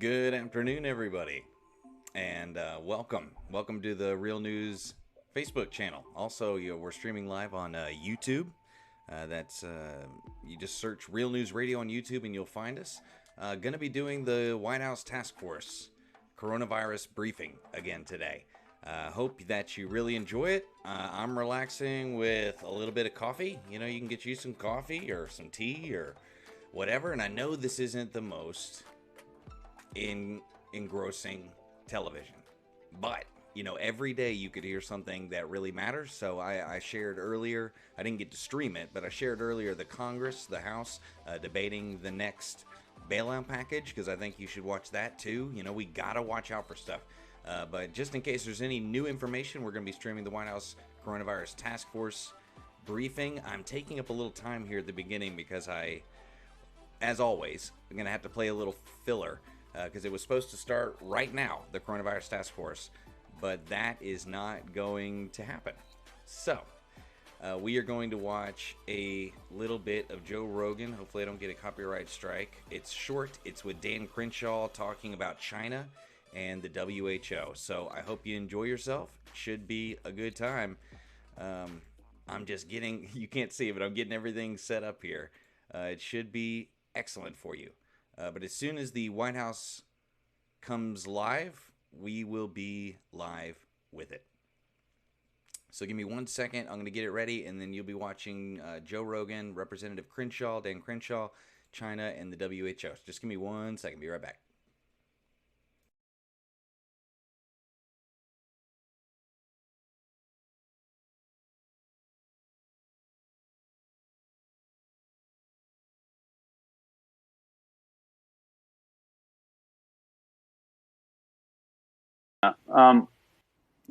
Good afternoon, everybody, and welcome to the Real News Facebook channel. Also, we're streaming live on YouTube. You just search Real News Radio on YouTube, and you'll find us. Going to be doing the White House Task Force coronavirus briefing again today. Hope that you really enjoy it. I'm relaxing with a little bit of coffee. You know, you can get you some coffee or some tea or whatever. And I know this isn't the most engrossing television, but you know, every day you could hear something that really matters. So I shared earlier, I didn't get to stream it, but I shared earlier the Congress, the House, debating the next bailout package, because I think you should watch that too. You know, we gotta watch out for stuff. But just in case there's any new information, we're going to be streaming the White House Coronavirus Task Force briefing. I'm taking up a little time here at the beginning because as always, I'm going to have to play a little filler because it was supposed to start right now, the Coronavirus Task Force, but that is not going to happen. So we are going to watch a little bit of Joe Rogan. Hopefully I don't get a copyright strike. It's short. It's with Dan Crenshaw talking about China and the WHO. So I hope you enjoy yourself. Should be a good time. I'm just getting, you can't see it, but I'm getting everything set up here. It should be excellent for you. But as soon as the White House comes live, we will be live with it. So give me 1 second. I'm going to get it ready, and then you'll be watching Joe Rogan, Representative Crenshaw, Dan Crenshaw, China, and the WHO. So just give me 1 second. Be right back.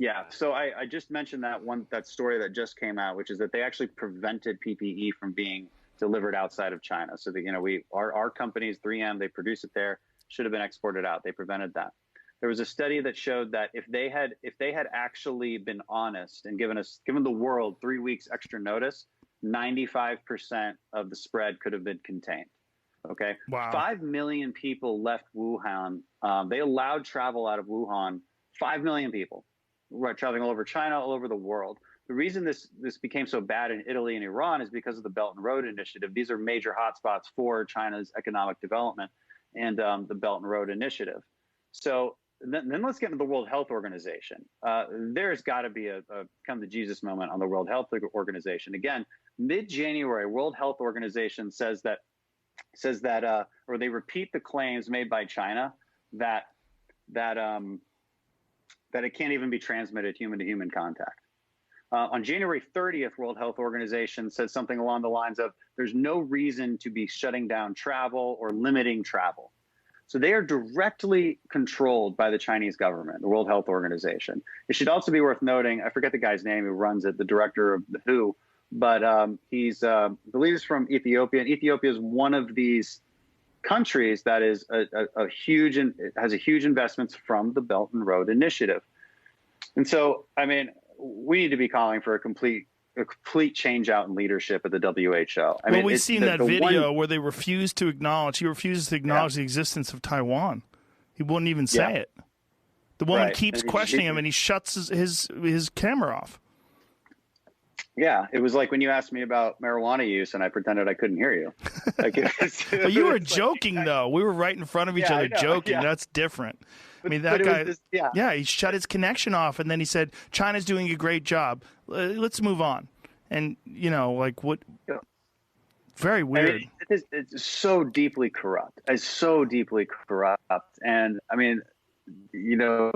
Yeah, so I just mentioned that story that just came out, which is that they actually prevented PPE from being delivered outside of China. So that, you know, our companies, 3M, they produce it there, should have been exported out. They prevented that. There was a study that showed that if they had actually been honest and given the world 3 weeks extra notice, 95% of the spread could have been contained. Okay. Wow. 5 million people left Wuhan. They allowed travel out of Wuhan. 5 million people traveling all over China, all over the world. The reason this became so bad in Italy and Iran is because of the Belt and Road Initiative. These are major hotspots for China's economic development and the Belt and Road Initiative. So then let's get into the World Health Organization. There's got to be a come to Jesus moment on the World Health Organization. Again, mid-January, World Health Organization says that, or they repeat the claims made by China that it can't even be transmitted human-to-human contact. On January 30th, World Health Organization said something along the lines of, there's no reason to be shutting down travel or limiting travel. So they are directly controlled by the Chinese government, the World Health Organization. It should also be worth noting, I forget the guy's name who runs it, the director of the WHO, but he's, I believe he's from Ethiopia. And Ethiopia is one of these countries that is has a huge investments from the Belt and Road Initiative. And so, I mean, we need to be calling for a complete change out in leadership at the WHO. I mean, we've seen that video where they refuse to acknowledge. He refuses to acknowledge the existence of Taiwan. He wouldn't even say it. The woman keeps questioning him, and he shuts his camera off. Yeah, it was like when you asked me about marijuana use and I pretended I couldn't hear you. Like but you were joking, though. We were right in front of each other joking. Yeah. That's different. I mean, that guy, he shut his connection off, and then he said, China's doing a great job. Let's move on. And, you know, like what? Very weird. I mean, it's so deeply corrupt. It's so deeply corrupt. And, I mean, you know,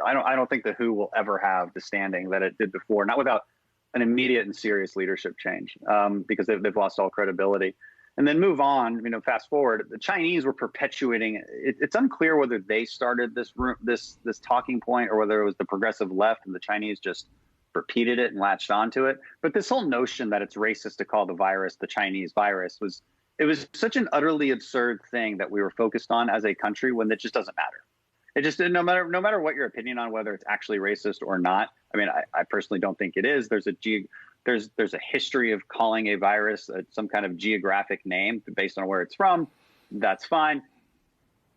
I don't think the WHO will ever have the standing that it did before, not without an immediate and serious leadership change, because they've lost all credibility. And then move on, you know, fast forward, the Chinese were perpetuating it. It's unclear whether they started this talking point or whether it was the progressive left and the Chinese just repeated it and latched onto it. But this whole notion that it's racist to call the virus the Chinese virus was such an utterly absurd thing that we were focused on as a country when it just doesn't matter. It just, no matter what your opinion on whether it's actually racist or not. I mean, I personally don't think it is. There's a history of calling a virus some kind of geographic name based on where it's from. That's fine.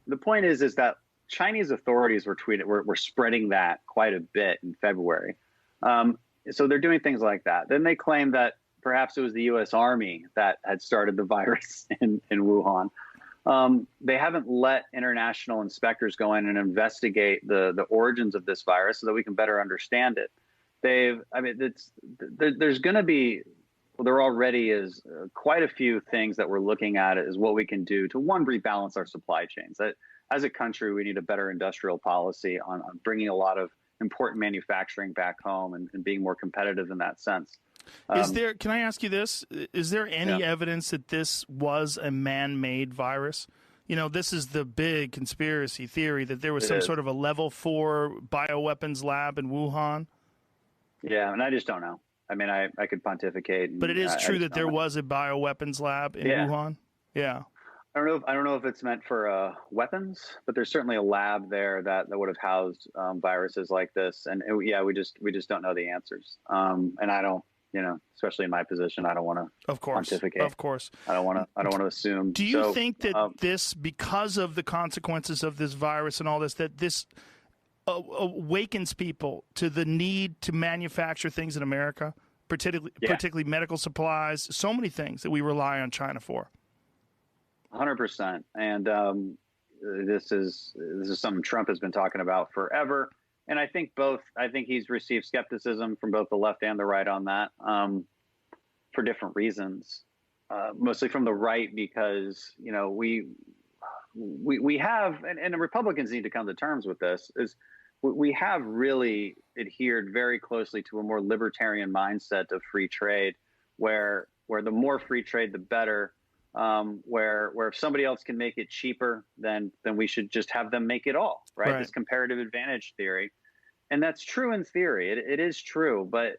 The point is that Chinese authorities were spreading that quite a bit in February. So they're doing things like that. Then they claim that perhaps it was the U.S. Army that had started the virus in Wuhan. They haven't let international inspectors go in and investigate the origins of this virus so that we can better understand it. There's going to be, well, there already is quite a few things that we're looking at is what we can do to, one, rebalance our supply chains. That as a country, we need a better industrial policy on bringing a lot of important manufacturing back home and being more competitive in that sense. Can I ask you this? Is there any evidence that this was a man-made virus? This is the big conspiracy theory that there was sort of a level 4 bioweapons lab in Wuhan. Yeah, and I just don't know. I mean, I could pontificate. But it is true that there was a bioweapons lab in Wuhan? Yeah. I don't know if it's meant for weapons, but there's certainly a lab there that would have housed viruses like this. And we just don't know the answers. And I don't, especially in my position, I don't want to pontificate. Of course. I don't want to assume. Do you think that this, because of the consequences of this virus and all this, that this awakens people to the need to manufacture things in America, particularly medical supplies, so many things that we rely on China for? 100%. And this is something Trump has been talking about forever. And I think he's received skepticism from both the left and the right on that for different reasons, mostly from the right, because, we have, and the Republicans need to come to terms with this, is we have really adhered very closely to a more libertarian mindset of free trade, where the more free trade, the better. Where if somebody else can make it cheaper, then we should just have them make it all, right? This comparative advantage theory. And that's true in theory. It is true, but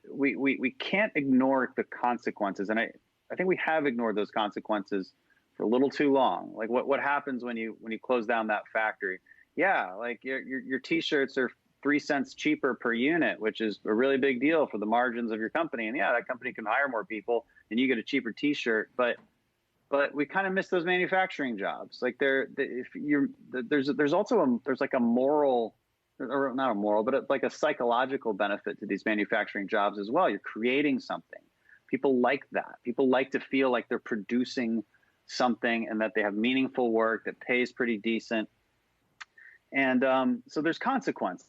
we can't ignore the consequences. And I think we have ignored those consequences for a little too long. Like what happens when you close down that factory? Yeah, like your T-shirts are 3 cents cheaper per unit, which is a really big deal for the margins of your company. And yeah, that company can hire more people and you get a cheaper T-shirt, but we kind of miss those manufacturing jobs. Like there's like a moral, or not a moral, but like a psychological benefit to these manufacturing jobs as well. You're creating something. People like that. People like to feel like they're producing something and that they have meaningful work that pays pretty decent. And so there's consequences,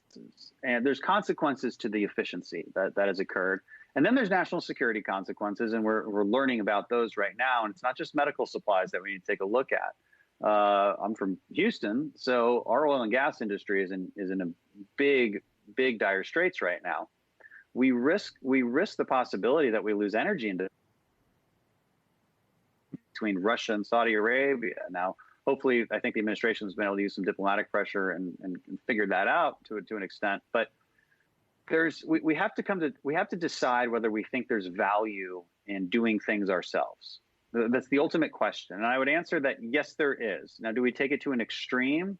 and there's consequences to the efficiency that has occurred. And then there's national security consequences, and we're learning about those right now. And it's not just medical supplies that we need to take a look at. I'm from Houston, so our oil and gas industry is in a big dire straits right now. We risk the possibility that we lose energy between Russia and Saudi Arabia. Now, hopefully, I think the administration has been able to use some diplomatic pressure and figure that out to an extent. But we have to decide whether we think there's value in doing things ourselves. That's the ultimate question. And I would answer that yes, there is. Now, do we take it to an extreme?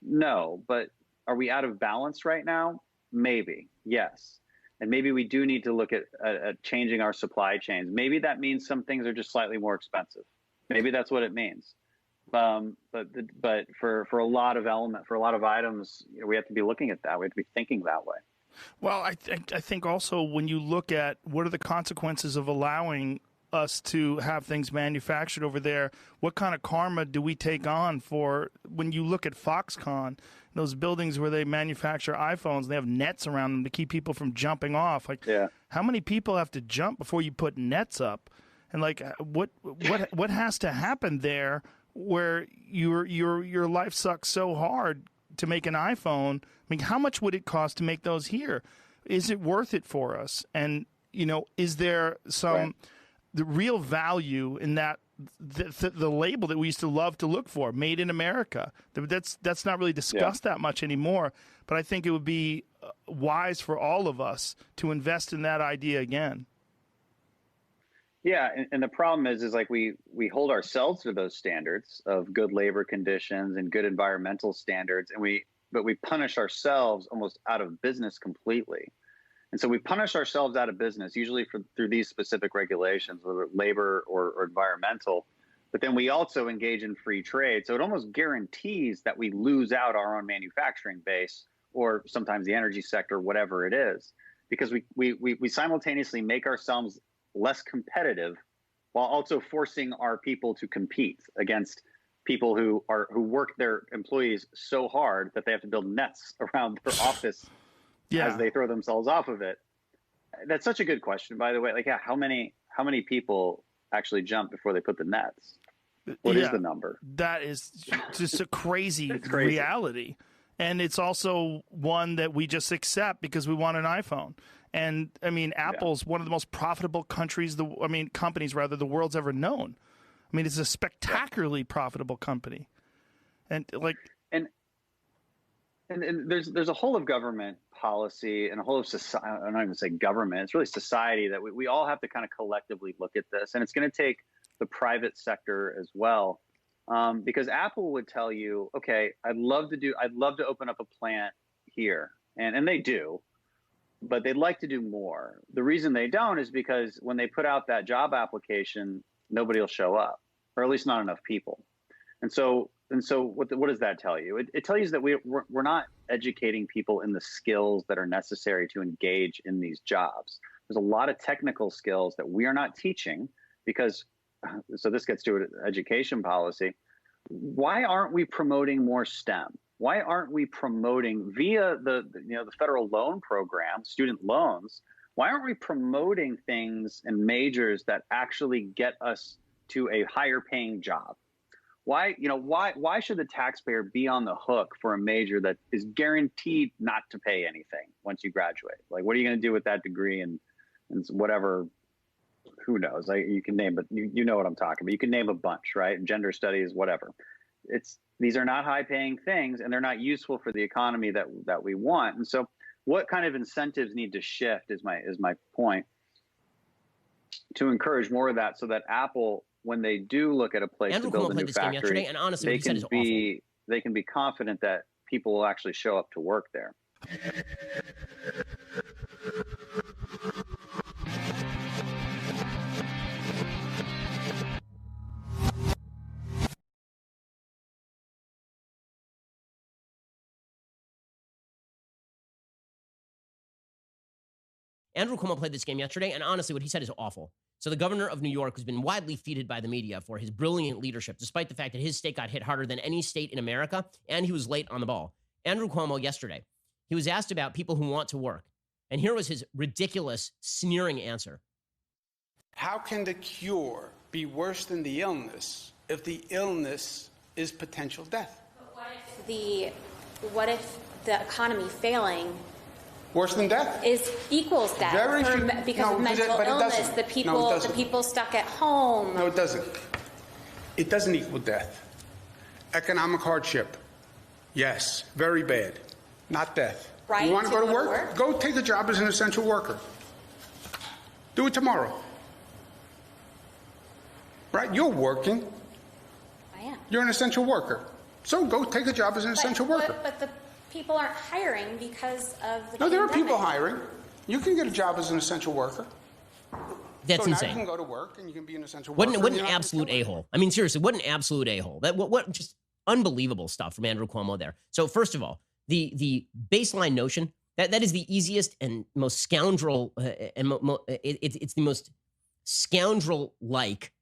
No. But are we out of balance right now? Maybe. Yes. And maybe we do need to look at changing our supply chains. Maybe that means some things are just slightly more expensive. Maybe that's what it means. But for a lot of items, we have to be looking at that. We have to be thinking that way. Well, I think also when you look at what are the consequences of allowing us to have things manufactured over there, what kind of karma do we take on for when you look at Foxconn, those buildings where they manufacture iPhones, they have nets around them to keep people from jumping off. Like, how many people have to jump before you put nets up? And like, what has to happen there where your life sucks so hard to make an iPhone? I mean, how much would it cost to make those here? Is it worth it for us? And, is there the real value in that, the label that we used to love to look for, made in America? That's not really discussed that much anymore. But I think it would be wise for all of us to invest in that idea again. Yeah, and the problem is like we hold ourselves to those standards of good labor conditions and good environmental standards, but we punish ourselves almost out of business completely. And so we punish ourselves out of business, usually through these specific regulations, whether labor or environmental, but then we also engage in free trade. So it almost guarantees that we lose out our own manufacturing base, or sometimes the energy sector, whatever it is, because we simultaneously make ourselves less competitive while also forcing our people to compete against people who work their employees so hard that they have to build nets around their office as they throw themselves off of it. That's such a good question, by the way. Like, how many people actually jump before they put the nets? What is the number? That is just a crazy reality. And it's also one that we just accept because we want an iPhone. And I mean, Apple's one of the most profitable companies the world's ever known. I mean, it's a spectacularly profitable company. And there's a whole of government policy and a whole of society. I'm not even say government. It's really society that we all have to kind of collectively look at this. And it's going to take the private sector as well. Because Apple would tell you, okay, I'd love to open up a plant here. And they do, but they'd like to do more. The reason they don't is because when they put out that job application, nobody will show up, or at least not enough people. And so what does that tell you? It tells you that we're not educating people in the skills that are necessary to engage in these jobs. There's a lot of technical skills that we are not teaching because, so this gets to education policy. Why aren't we promoting more STEM? Why aren't we promoting via the federal loan program, student loans? Why aren't we promoting things and majors that actually get us to a higher paying job? Why should the taxpayer be on the hook for a major that is guaranteed not to pay anything once you graduate? Like, what are you going to do with that degree and whatever? Who knows? You can name, but you know what I'm talking about. You can name a bunch, right? Gender studies, whatever. These are not high-paying things, and they're not useful for the economy that we want. And so, what kind of incentives need to shift is my point, to encourage more of that, so that Apple, when they do look at a place to build a new factory, and honestly, they can be confident that people will actually show up to work there. Andrew Cuomo played this game yesterday, and honestly, what he said is awful. So the governor of New York, who's been widely feted by the media for his brilliant leadership, despite the fact that his state got hit harder than any state in America, and he was late on the ball. Andrew Cuomo yesterday, he was asked about people who want to work. And here was his ridiculous, sneering answer. How can the cure be worse than the illness if the illness is potential death? But what if the economy failing worse than death equals death? Because of mental illness, the people stuck at home. No, it doesn't. It doesn't equal death. Economic hardship, yes, very bad. Not death. Right? You want to go to work? Go take a job as an essential worker. Do it tomorrow. Right? You're working. I am. You're an essential worker. So go take a job as an essential worker. But the people aren't hiring because of the No, there are people hiring. You can get a job as an essential worker. That's insane. Now you can go to work and you can be an essential worker. What an absolute a-hole. I mean, seriously, what an absolute a-hole. What just unbelievable stuff from Andrew Cuomo there. So first of all, the baseline notion that is the easiest and most scoundrel it's the most scoundrel-like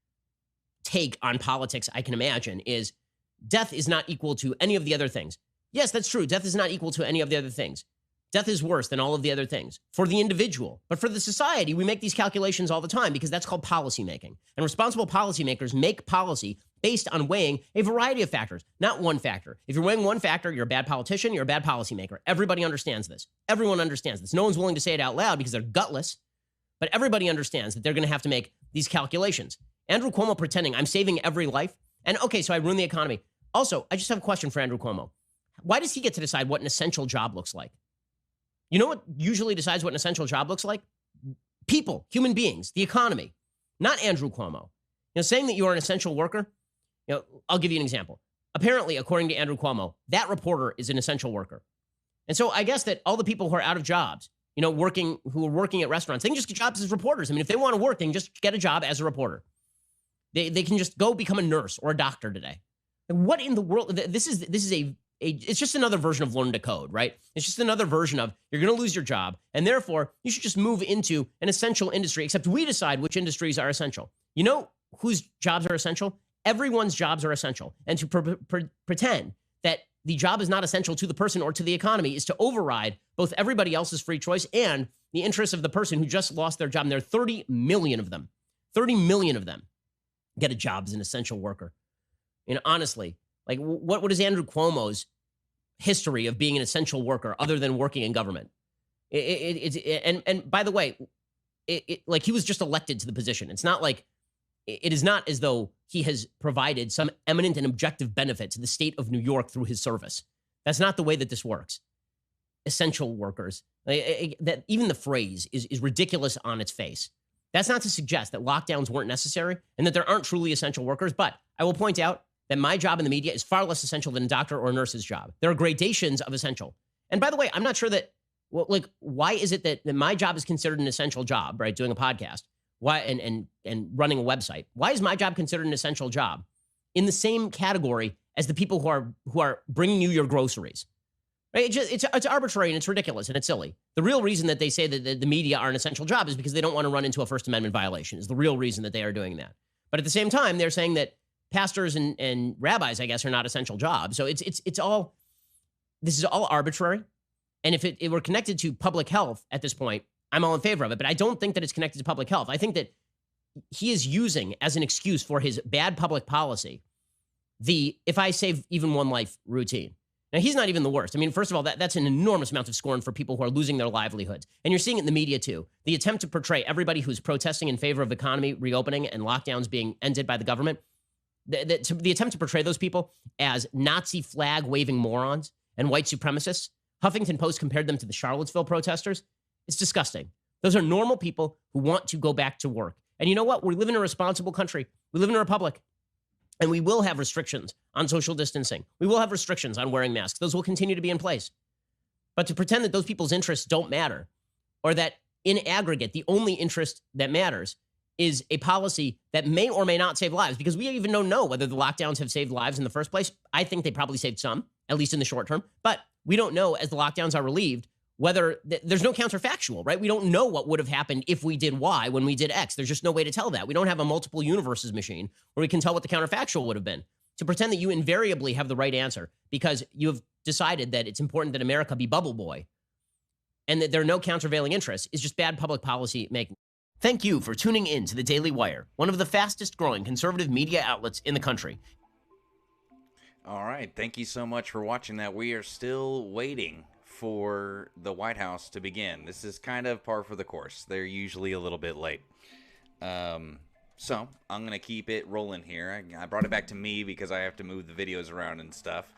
take on politics I can imagine is death is not equal to any of the other things. Yes, that's true. Death is not equal to any of the other things. Death is worse than all of the other things for the individual. But for the society, we make these calculations all the time because that's called policy making. And responsible policymakers make policy based on weighing a variety of factors, not one factor. If you're weighing one factor, you're a bad politician, you're a bad policymaker. Everybody understands this. Everyone understands this. No one's willing to say it out loud because they're gutless, but everybody understands that they're going to have to make these calculations. Andrew Cuomo pretending I'm saving every life. And okay, so I ruined the economy. Also, I just have a question for Andrew Cuomo. Why does he get to decide what an essential job looks like? You know what usually decides what an essential job looks like? People, human beings, the economy, not Andrew Cuomo. Saying that you are an essential worker, I'll give you an example. Apparently, according to Andrew Cuomo, that reporter is an essential worker. And so I guess that all the people who are out of jobs, who are working at restaurants, they can just get jobs as reporters. I mean, if they want to work, they can just get a job as a reporter. They can just go become a nurse or a doctor today. And what in the world? This is it's just another version of learn to code, right? It's just another version of you're going to lose your job, and therefore you should just move into an essential industry, except we decide which industries are essential. You know whose jobs are essential? Everyone's jobs are essential. And to pretend that the job is not essential to the person or to the economy is to override both everybody else's free choice and the interests of the person who just lost their job. And there are 30 million of them. 30 million of them get a job as an essential worker. And honestly, like what is Andrew Cuomo's history of being an essential worker other than working in government? And by the way, like he was just elected to the position. It's not like it is not as though he has provided some eminent and objective benefit to the state of New York through his service. That's not the way that this works. Essential workers, that even the phrase is ridiculous on its face. That's not to suggest that lockdowns weren't necessary and that there aren't truly essential workers. But I will point out that my job in the media is far less essential than a doctor or a nurse's job. There are gradations of essential. And by the way, I'm not sure that, well, like, why is it that my job is considered an essential job, right? Doing a podcast, why and running a website. Why is my job considered an essential job in the same category as the people who are bringing you your groceries? Right? It's arbitrary and it's ridiculous and it's silly. The real reason that they say that the media are an essential job is because they don't want to run into a First Amendment violation. Is the real reason that they are doing that. But at the same time, they're saying that pastors and rabbis, I guess, are not essential jobs. So it's all, this is all arbitrary. And if it were connected to public health at this point, I'm all in favor of it. But I don't think that it's connected to public health. I think that he is using as an excuse for his bad public policy the if I save even one life routine. Now, he's not even the worst. I mean, first of all, that's an enormous amount of scorn for people who are losing their livelihoods. And you're seeing it in the media, too. The attempt to portray everybody who's protesting in favor of the economy reopening and lockdowns being ended by the government, the attempt to portray those people as Nazi flag-waving morons and white supremacists. Huffington Post compared them to the Charlottesville protesters. It's disgusting. Those are normal people who want to go back to work. And you know what? We live in a responsible country. We live in a republic. And we will have restrictions on social distancing. We will have restrictions on wearing masks. Those will continue to be in place. But to pretend that those people's interests don't matter, or that in aggregate, the only interest that matters is a policy that may or may not save lives, because we even don't know whether the lockdowns have saved lives in the first place. I think they probably saved some, at least in the short term. But we don't know, as the lockdowns are relieved, whether there's no counterfactual, right? We don't know what would have happened if we did Y when we did X. There's just no way to tell that. We don't have a multiple universes machine where we can tell what the counterfactual would have been. To pretend that you invariably have the right answer because you have decided that it's important that America be bubble boy and that there are no countervailing interests is just bad public policy making. Thank you for tuning in to the Daily Wire, one of the fastest growing conservative media outlets in the country. All right. Thank you so much for watching that. We are still waiting for the White House to begin. This is kind of par for the course. They're usually a little bit late. So I'm going to keep it rolling here. I brought it back to me because I have to move the videos around and stuff.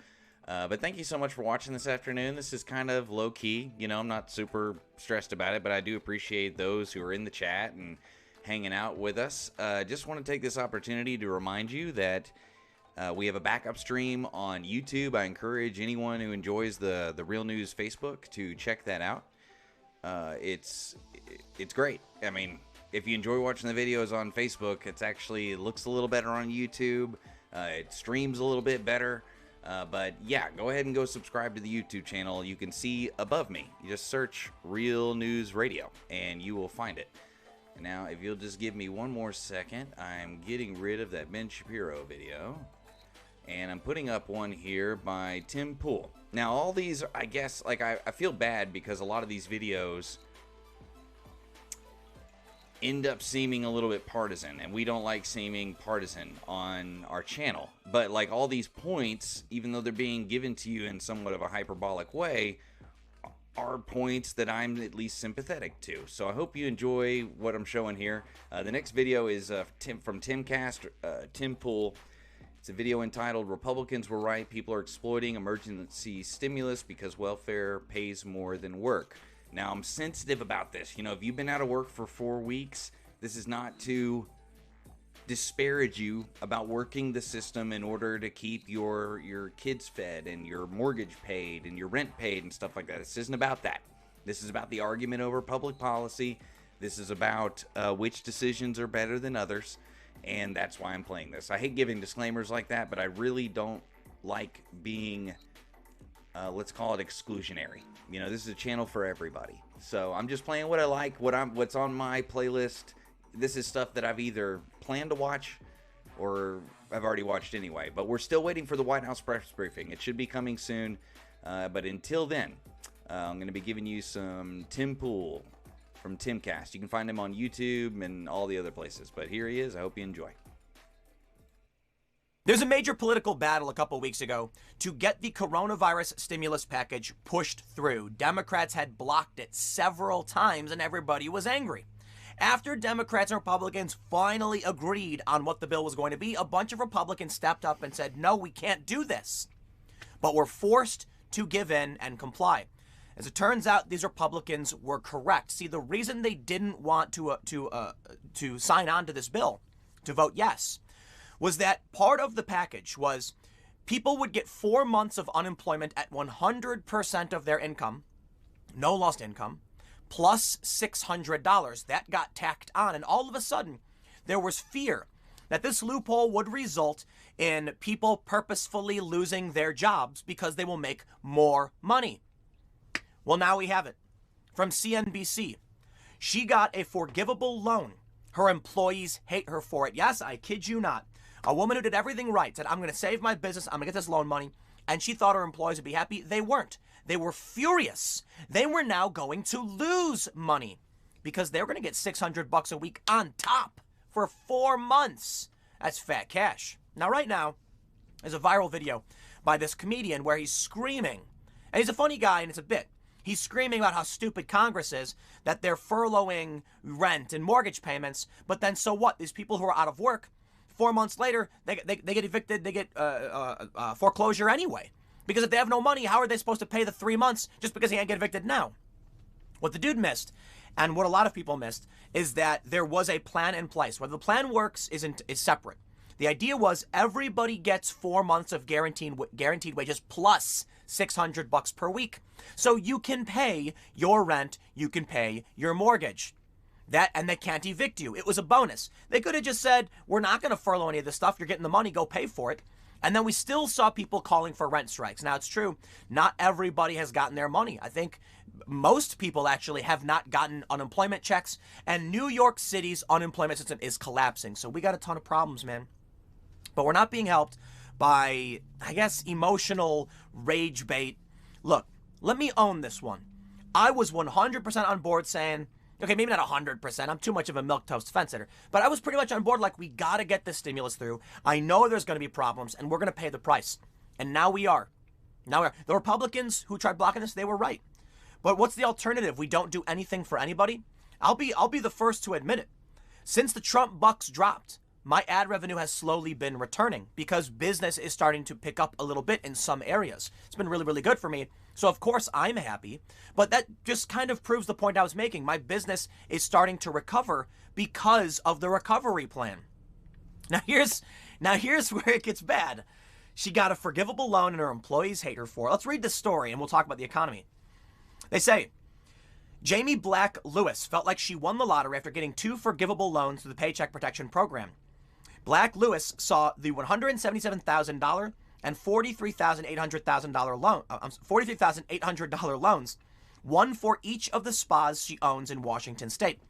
But thank you so much for watching this afternoon. This is kind of low key. You know, I'm not super stressed about it, but I do appreciate those who are in the chat and hanging out with us. Just want to take this opportunity to remind you that we have a backup stream on YouTube. I encourage anyone who enjoys the Real News Facebook to check that out. It's great. I mean, if you enjoy watching the videos on Facebook, it looks a little better on YouTube. It streams a little bit better. But yeah, go ahead and go subscribe to the YouTube channel. You can see above me. You just search Real News Radio and you will find it. Now, if you'll just give me one more second, I'm getting rid of that Ben Shapiro video. And I'm putting up one here by Tim Pool. Now, all these, I guess, like, I feel bad because a lot of these videos end up seeming a little bit partisan, and we don't like seeming partisan on our channel. But, like, all these points, even though they're being given to you in somewhat of a hyperbolic way, are points that I'm at least sympathetic to. So I hope you enjoy what I'm showing here. The next video is from Timcast, Tim Pool. It's a video entitled, Republicans Were Right, People Are Exploiting Emergency Stimulus Because Welfare Pays More Than Work. Now, I'm sensitive about this. You know, if you've been out of work for 4 weeks, this is not to disparage you about working the system in order to keep your kids fed and your mortgage paid and your rent paid and stuff like that. This isn't about that. This is about the argument over public policy. This is about which decisions are better than others. and that's why I'm playing this. I hate giving disclaimers like that, but I really don't like being, let's call it exclusionary. You know, this is a channel for everybody. So I'm just playing what I like, what's on my playlist. This is stuff that I've either planned to watch or I've already watched anyway. But we're still waiting for the White House press briefing. It should be coming soon. But until then, I'm going to be giving you some Tim Pool from Timcast. You can find him on YouTube and all the other places. But here he is. I hope you enjoy. There's a major political battle a couple weeks ago to get the coronavirus stimulus package pushed through. Democrats had blocked it several times and everybody was angry. After Democrats and Republicans finally agreed on what the bill was going to be, a bunch of Republicans stepped up and said, no, we can't do this. But were forced to give in and comply. As it turns out, these Republicans were correct. See, the reason they didn't want to sign on to this bill, to vote yes, was that part of the package was people would get 4 months of unemployment at 100% of their income, no lost income, plus $600. That got tacked on. And all of a sudden, there was fear that this loophole would result in people purposefully losing their jobs because they will make more money. Well, now we have it. From CNBC, she got a forgivable loan. Her employees hate her for it. Yes, I kid you not. A woman who did everything right said, I'm going to save my business. I'm going to get this loan money. And she thought her employees would be happy. They weren't. They were furious. They were now going to lose money because they were going to get $600 a week on top for 4 months. That's fat cash. Now, right now, there's a viral video by this comedian where he's screaming. And he's a funny guy and it's a bit. He's screaming about how stupid Congress is, that they're furloughing rent and mortgage payments. But then so what? These people who are out of work, 4 months later, they get evicted, they get foreclosure anyway. Because if they have no money, how are they supposed to pay the 3 months just because he can't get evicted now? What the dude missed, and what a lot of people missed, is that there was a plan in place. Whether the plan works is separate. The idea was everybody gets 4 months of guaranteed wages plus $600 per week. So you can pay your rent, you can pay your mortgage. And they can't evict you. It was a bonus. They could have just said, we're not going to furlough any of this stuff. You're getting the money. Go pay for it. And then we still saw people calling for rent strikes. Now, it's true. Not everybody has gotten their money. I think most people actually have not gotten unemployment checks. And New York City's unemployment system is collapsing. So we got a ton of problems, man. But we're not being helped by, I guess, emotional rage bait. Look, let me own this one. I was 100% on board saying, okay, maybe not 100%. I'm too much of a milquetoast fence sitter. But I was pretty much on board like, we got to get this stimulus through. I know there's going to be problems, and we're going to pay the price. And now we are. The Republicans who tried blocking this, they were right. But what's the alternative? We don't do anything for anybody? I'll be the first to admit it. Since the Trump bucks dropped, my ad revenue has slowly been returning because business is starting to pick up a little bit in some areas. It's been really, really good for me. So, of course, I'm happy. But that just kind of proves the point I was making. My business is starting to recover because of the recovery plan. Now, here's where it gets bad. She got a forgivable loan and her employees hate her for it. Let's read this story and we'll talk about the economy. They say, Jamie Black Lewis felt like she won the lottery after getting 2 forgivable loans through the Paycheck Protection Program. Black Lewis saw the $177,000 and $43,800 loans, one for each of the spas she owns in Washington State,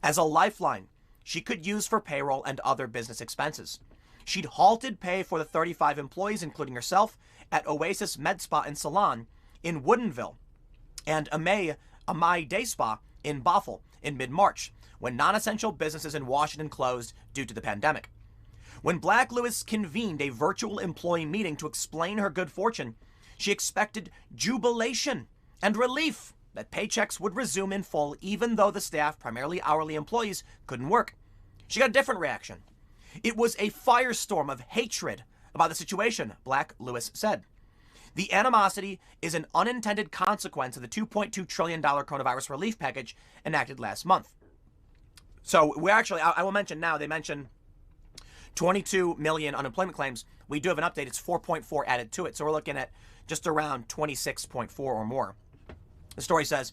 as a lifeline she could use for payroll and other business expenses. She'd halted pay for the 35 employees, including herself, at Oasis Med Spa and Salon in Woodinville and Amai Day Spa in Bothell in mid-March, when non-essential businesses in Washington closed due to the pandemic. When Black Lewis convened a virtual employee meeting to explain her good fortune, she expected jubilation and relief that paychecks would resume in full even though the staff, primarily hourly employees, couldn't work. She got a different reaction. It was a firestorm of hatred about the situation, Black Lewis said. The animosity is an unintended consequence of the $2.2 trillion coronavirus relief package enacted last month. So we actually, I will mention now, they mentioned 22 million unemployment claims. We do have an update. It's 4.4 added to it. So we're looking at just around 26.4 or more. The story says,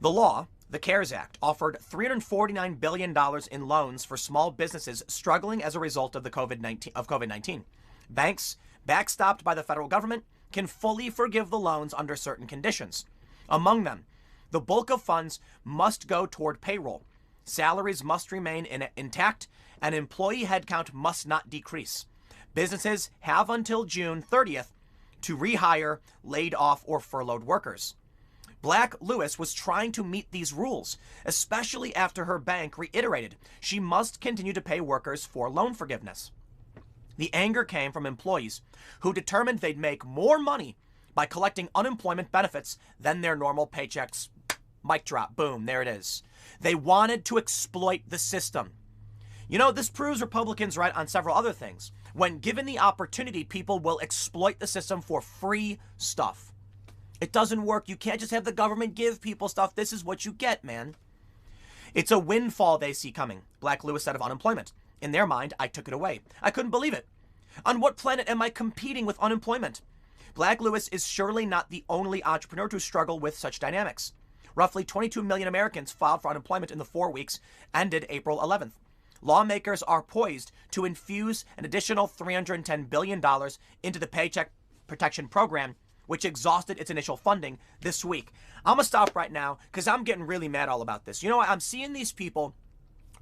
the law, The CARES Act offered $349 billion in loans for small businesses struggling as a result of the COVID-19. Banks, backstopped by the federal government, can fully forgive the loans under certain conditions. Among them, the bulk of funds must go toward payroll. Salaries must remain intact, and employee headcount must not decrease. Businesses have until June 30th to rehire laid off or furloughed workers. Black Lewis was trying to meet these rules, especially after her bank reiterated she must continue to pay workers for loan forgiveness. The anger came from employees who determined they'd make more money by collecting unemployment benefits than their normal paychecks. Mic drop. Boom. There it is. They wanted to exploit the system. You know, this proves Republicans right on several other things. When given the opportunity, people will exploit the system for free stuff. It doesn't work. You can't just have the government give people stuff. This is what you get, man. It's a windfall they see coming, Black Lewis said of unemployment. In their mind, I took it away. I couldn't believe it. On what planet am I competing with unemployment? Black Lewis is surely not the only entrepreneur to struggle with such dynamics. Roughly 22 million Americans filed for unemployment in the 4 weeks ended April 11th. Lawmakers are poised to infuse an additional $310 billion into the Paycheck Protection Program, which exhausted its initial funding this week. I'm going to stop right now because I'm getting really mad all about this. You know what? I'm seeing these people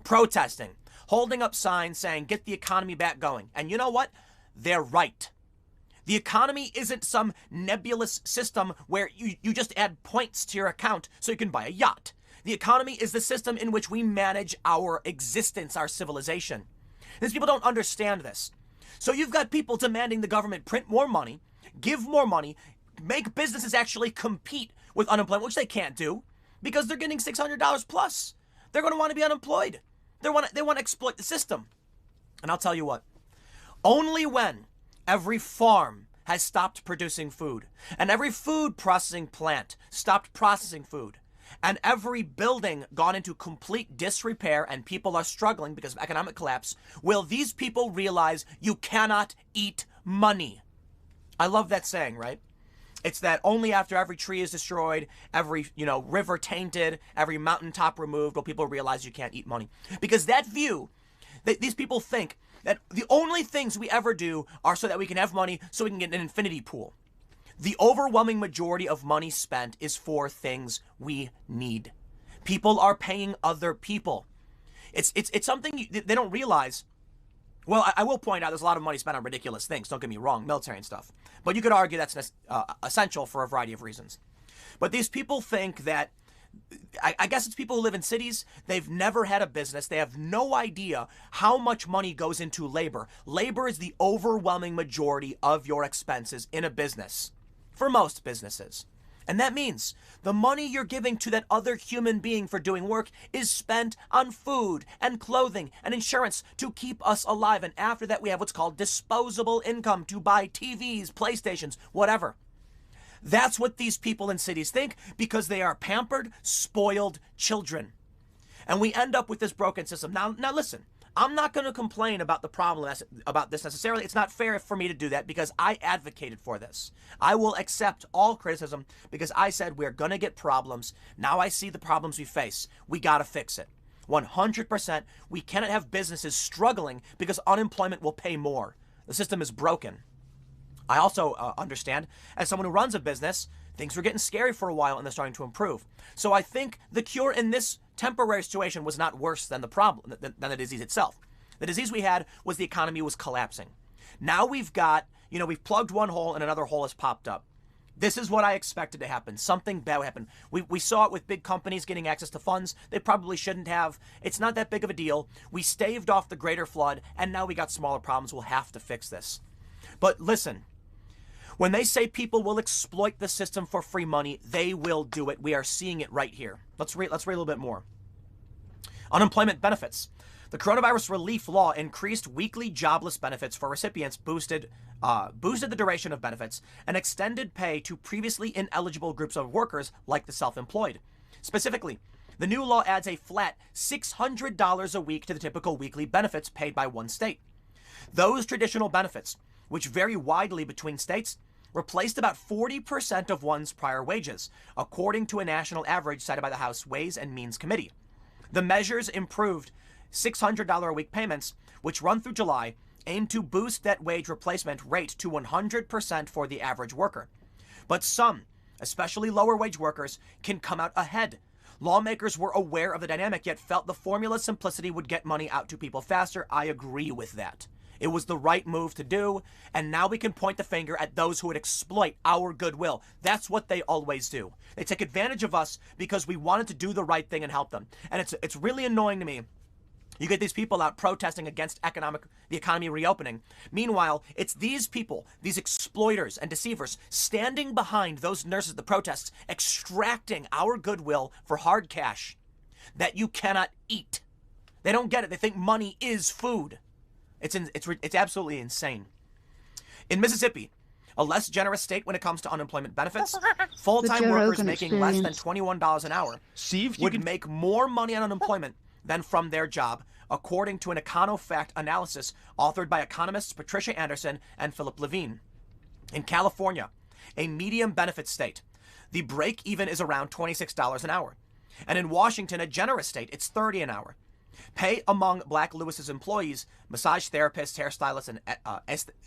protesting, holding up signs saying, get the economy back going. And you know what? They're right. The economy isn't some nebulous system where you just add points to your account so you can buy a yacht. The economy is the system in which we manage our existence, our civilization. These people don't understand this. So you've got people demanding the government print more money, give more money, make businesses actually compete with unemployment, which they can't do because they're getting $600 plus. They're going to want to be unemployed. They want to exploit the system. And I'll tell you what, only when every farm has stopped producing food and every food processing plant stopped processing food and every building gone into complete disrepair and people are struggling because of economic collapse, will these people realize you cannot eat money. I love that saying, right? It's that only after every tree is destroyed, every, river tainted, every mountaintop removed, will people realize you can't eat money. Because that view, these people think that the only things we ever do are so that we can have money so we can get an infinity pool. The overwhelming majority of money spent is for things we need. People are paying other people. It's something they don't realize. Well, I will point out there's a lot of money spent on ridiculous things. Don't get me wrong, military and stuff. But you could argue that's essential for a variety of reasons. But these people think that, I guess it's people who live in cities. They've never had a business. They have no idea how much money goes into labor. Labor is the overwhelming majority of your expenses in a business, for most businesses. And that means the money you're giving to that other human being for doing work is spent on food and clothing and insurance to keep us alive. And after that, we have what's called disposable income to buy TVs, PlayStations, whatever. That's what these people in cities think because they are pampered, spoiled children. And we end up with this broken system. Now listen, I'm not going to complain about the problem about this necessarily. It's not fair for me to do that because I advocated for this. I will accept all criticism because I said we're going to get problems. Now I see the problems we face. We got to fix it. 100%. We cannot have businesses struggling because unemployment will pay more. The system is broken. I also understand, as someone who runs a business, things were getting scary for a while and they're starting to improve. So I think the cure in this temporary situation was not worse than the problem, than the disease itself. The disease we had was the economy was collapsing. Now we've got, we've plugged one hole and another hole has popped up. This is what I expected to happen. Something bad would happen. We saw it with big companies getting access to funds they probably shouldn't have. It's not that big of a deal. We staved off the greater flood and now we got smaller problems. We'll have to fix this. But listen, when they say people will exploit the system for free money, they will do it. We are seeing it right here. Let's read a little bit more. Unemployment benefits. The coronavirus relief law increased weekly jobless benefits for recipients, boosted the duration of benefits, and extended pay to previously ineligible groups of workers like the self-employed. Specifically, the new law adds a flat $600 a week to the typical weekly benefits paid by one state. Those traditional benefits, which vary widely between states, replaced about 40% of one's prior wages, according to a national average cited by the House Ways and Means Committee. The measures improved $600 a week payments, which run through July, aim to boost that wage replacement rate to 100% for the average worker. But some, especially lower wage workers, can come out ahead. Lawmakers were aware of the dynamic, yet felt the formula's simplicity would get money out to people faster. I agree with that. It was the right move to do, and now we can point the finger at those who would exploit our goodwill. That's what they always do. They take advantage of us because we wanted to do the right thing and help them. And it's really annoying to me. You get these people out protesting against the economy reopening. Meanwhile, it's these people, these exploiters and deceivers, standing behind those nurses at the protests, extracting our goodwill for hard cash that you cannot eat. They don't get it. They think money is food. It's absolutely insane. In Mississippi, a less generous state when it comes to unemployment benefits, full-time workers making less than $21 an hour would make more money on unemployment than from their job, according to an EconoFact analysis authored by economists Patricia Anderson and Philip Levine. In California, a medium benefit state, the break-even is around $26 an hour. And in Washington, a generous state, it's $30 an hour. Pay among Black Lewis's employees, massage therapists, hairstylists, and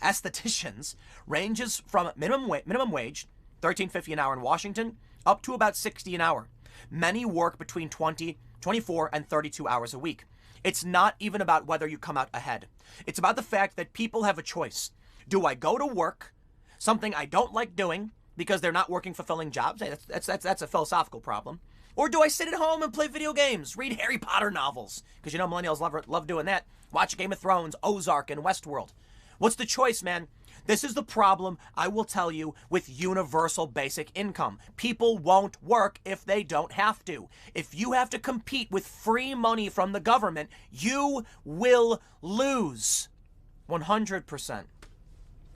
estheticians ranges from minimum wage, $13.50 an hour in Washington, up to about $60 an hour. Many work between 24 and 32 hours a week. It's not even about whether you come out ahead. It's about the fact that people have a choice. Do I go to work, something I don't like doing because they're not working fulfilling jobs? Hey, that's a philosophical problem. Or do I sit at home and play video games, read Harry Potter novels? Because you know millennials love doing that. Watch Game of Thrones, Ozark, and Westworld. What's the choice, man? This is the problem, I will tell you, with universal basic income. People won't work if they don't have to. If you have to compete with free money from the government, you will lose. 100%.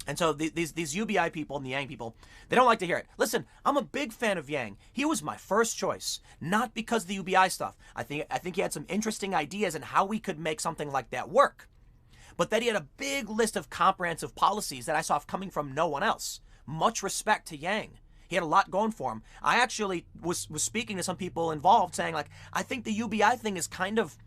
And so these UBI people and the Yang people, they don't like to hear it. Listen, I'm a big fan of Yang. He was my first choice, not because of the UBI stuff. I think he had some interesting ideas on how we could make something like that work. But that he had a big list of comprehensive policies that I saw coming from no one else. Much respect to Yang. He had a lot going for him. I actually was speaking to some people involved saying, like, I think the UBI thing is kind of,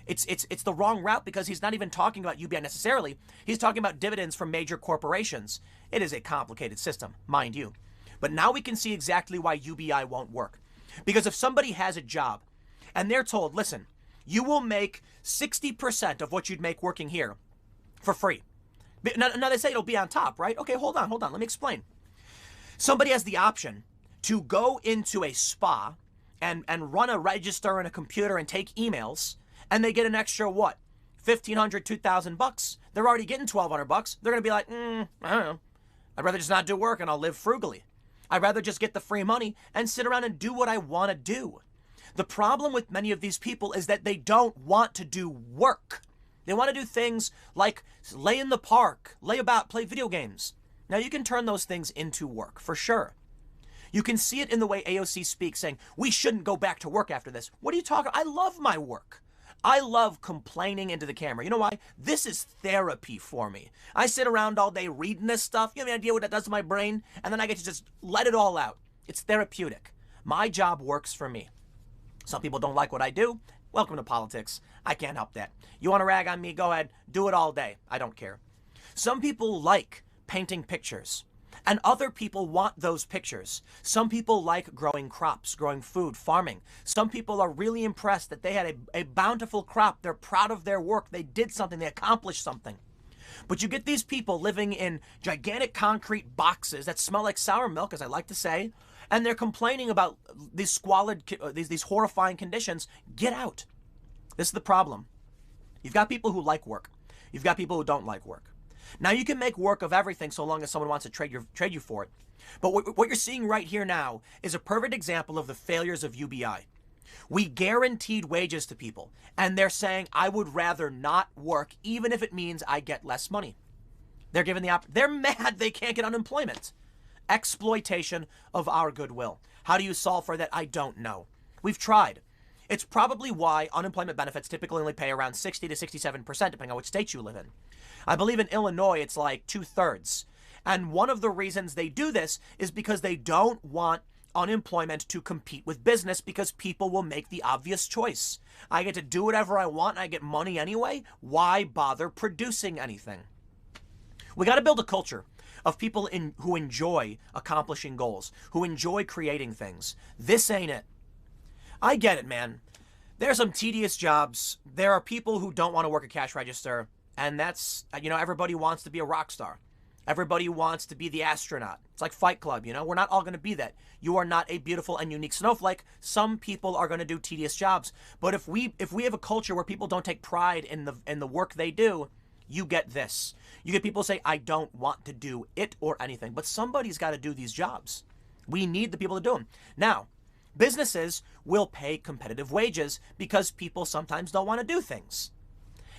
it's the wrong route because he's not even talking about UBI necessarily. He's talking about dividends from major corporations. It is a complicated system, mind you. But now we can see exactly why UBI won't work. Because if somebody has a job and they're told, listen, you will make 60% of what you'd make working here for free. Now they say it'll be on top, right? Okay, hold on. Let me explain. Somebody has the option to go into a spa and run a register and a computer and take emails, and they get an extra what? $1,500, $2,000. They're already getting $1,200. They're gonna be like, I don't know. I'd rather just not do work and I'll live frugally. I'd rather just get the free money and sit around and do what I want to do. The problem with many of these people is that they don't want to do work. They want to do things like lay in the park, lay about, play video games. Now, you can turn those things into work, for sure. You can see it in the way AOC speaks, saying, we shouldn't go back to work after this. What are you talking about? I love my work. I love complaining into the camera. You know why? This is therapy for me. I sit around all day reading this stuff. You have any idea what that does to my brain? And then I get to just let it all out. It's therapeutic. My job works for me. Some people don't like what I do. Welcome to politics. I can't help that. You want to rag on me? Go ahead. Do it all day. I don't care. Some people like painting pictures, and other people want those pictures. Some people like growing crops, growing food, farming. Some people are really impressed that they had a bountiful crop. They're proud of their work. They did something. They accomplished something. But you get these people living in gigantic concrete boxes that smell like sour milk, as I like to say, and they're complaining about these squalid, these horrifying conditions. Get out. This is the problem. You've got people who like work. You've got people who don't like work. Now, you can make work of everything so long as someone wants to trade you for it. But what you're seeing right here now is a perfect example of the failures of UBI. We guaranteed wages to people, and they're saying, I would rather not work, even if it means I get less money. They're given the they're mad they can't get unemployment. Exploitation of our goodwill. How do you solve for that? I don't know. We've tried. It's probably why unemployment benefits typically only pay around 60 to 67%, depending on which state you live in. I believe in Illinois, it's like 2/3. And one of the reasons they do this is because they don't want unemployment to compete with business, because people will make the obvious choice. I get to do whatever I want and I get money anyway. Why bother producing anything? We got to build a culture of people who enjoy accomplishing goals, who enjoy creating things. This ain't it. I get it, man. There are some tedious jobs. There are people who don't want to work a cash register. And that's, everybody wants to be a rock star. Everybody wants to be the astronaut. It's like Fight Club, We're not all going to be that. You are not a beautiful and unique snowflake. Some people are going to do tedious jobs. But if we have a culture where people don't take pride in the work they do, you get this. You get people say, I don't want to do it or anything. But somebody's got to do these jobs. We need the people to do them. Now, businesses will pay competitive wages because people sometimes don't want to do things.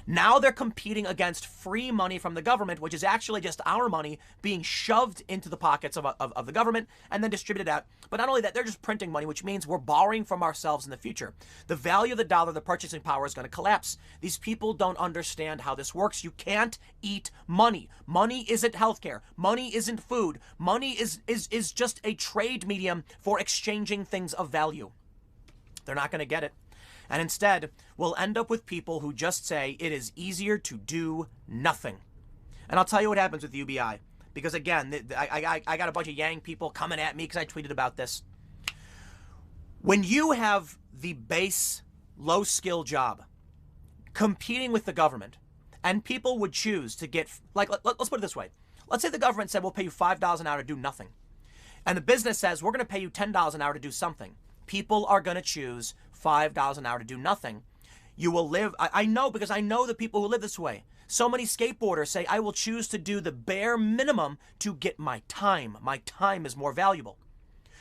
Now they're competing against free money from the government, which is actually just our money being shoved into the pockets of the government and then distributed out. But not only that, they're just printing money, which means we're borrowing from ourselves in the future. The value of the dollar, the purchasing power, is going to collapse. These people don't understand how this works. You can't eat money. Money isn't healthcare. Money isn't food. Money is just a trade medium for exchanging things of value. They're not going to get it. And instead, we'll end up with people who just say it is easier to do nothing. And I'll tell you what happens with UBI. Because again, I got a bunch of Yang people coming at me because I tweeted about this. When you have the base low-skill job competing with the government, and people would choose to get, like, let's put it this way. Let's say the government said, we'll pay you $5 an hour to do nothing. And the business says, we're going to pay you $10 an hour to do something. People are going to choose $5 an hour to do nothing. You will live, I know, because I know the people who live this way. So many skateboarders say, I will choose to do the bare minimum to get my time. My time is more valuable.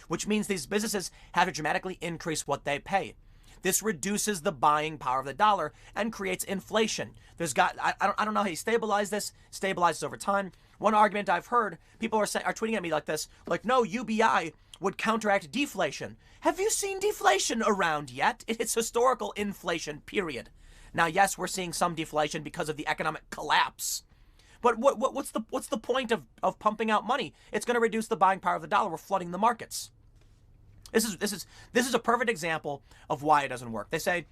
Which means these businesses have to dramatically increase what they pay. This reduces the buying power of the dollar and creates inflation. I don't know how you stabilize this. Stabilizes over time. One argument I've heard, people are tweeting at me like this, like, no, UBI would counteract deflation. Have you seen deflation around yet? It's historical inflation, period. Now, yes, we're seeing some deflation because of the economic collapse. But what's the point of pumping out money? It's going to reduce the buying power of the dollar. We're flooding the markets. This is a perfect example of why it doesn't work. They say,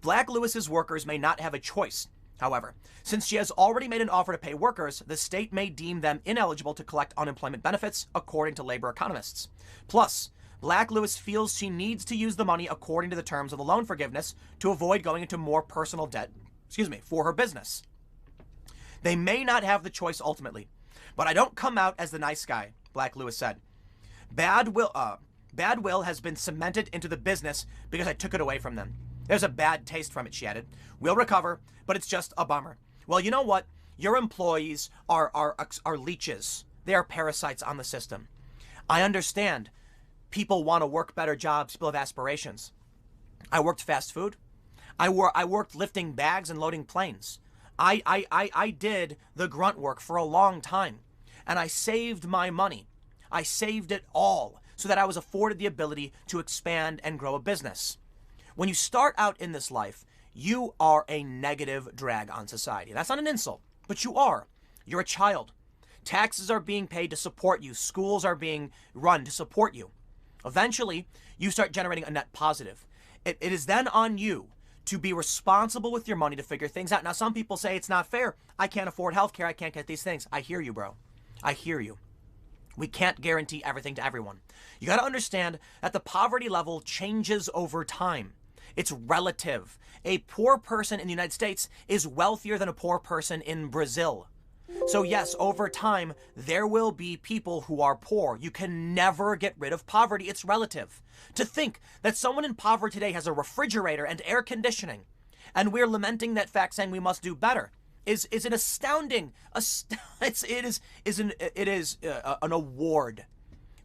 Black Lewis's workers may not have a choice. However, since she has already made an offer to pay workers, the state may deem them ineligible to collect unemployment benefits, according to labor economists. Plus, Black Lewis feels she needs to use the money according to the terms of the loan forgiveness to avoid going into more personal debt, for her business. They may not have the choice ultimately, but I don't come out as the nice guy, Black Lewis said. Bad will has been cemented into the business because I took it away from them. There's a bad taste from it, she added. We'll recover, but it's just a bummer. Well, you know what? Your employees are leeches. They are parasites on the system. I understand people want to work better jobs. People have aspirations. I worked fast food. I worked lifting bags and loading planes. I did the grunt work for a long time, and I saved my money. I saved it all so that I was afforded the ability to expand and grow a business. When you start out in this life, you are a negative drag on society. That's not an insult, but you are. You're a child. Taxes are being paid to support you. Schools are being run to support you. Eventually, you start generating a net positive. It is then on you to be responsible with your money to figure things out. Now, some people say it's not fair. I can't afford healthcare. I can't get these things. I hear you, bro. I hear you. We can't guarantee everything to everyone. You got to understand that the poverty level changes over time. It's relative. A poor person in the United States is wealthier than a poor person in Brazil. So yes, over time, there will be people who are poor. You can never get rid of poverty. It's relative. To think that someone in poverty today has a refrigerator and air conditioning, and we're lamenting that fact, saying we must do better, is an astounding. It is an award.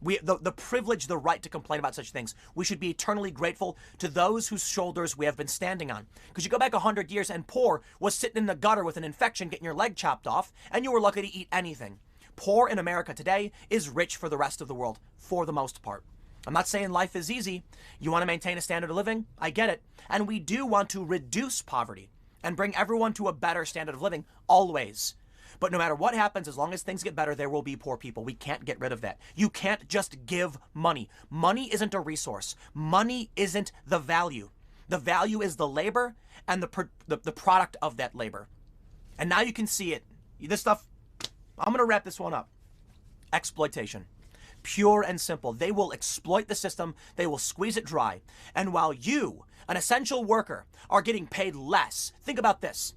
The privilege, the right to complain about such things. We should be eternally grateful to those whose shoulders we have been standing on. Because you go back 100 years and poor was sitting in the gutter with an infection, getting your leg chopped off, and you were lucky to eat anything. Poor in America today is rich for the rest of the world, for the most part. I'm not saying life is easy. You want to maintain a standard of living? I get it. And we do want to reduce poverty and bring everyone to a better standard of living, always. But no matter what happens, as long as things get better, there will be poor people. We can't get rid of that. You can't just give money. Money isn't a resource. Money isn't the value. The value is the labor and the product of that labor. And now you can see it. This stuff, I'm going to wrap this one up. Exploitation. Pure and simple. They will exploit the system. They will squeeze it dry. And while you, an essential worker, are getting paid less, think about this.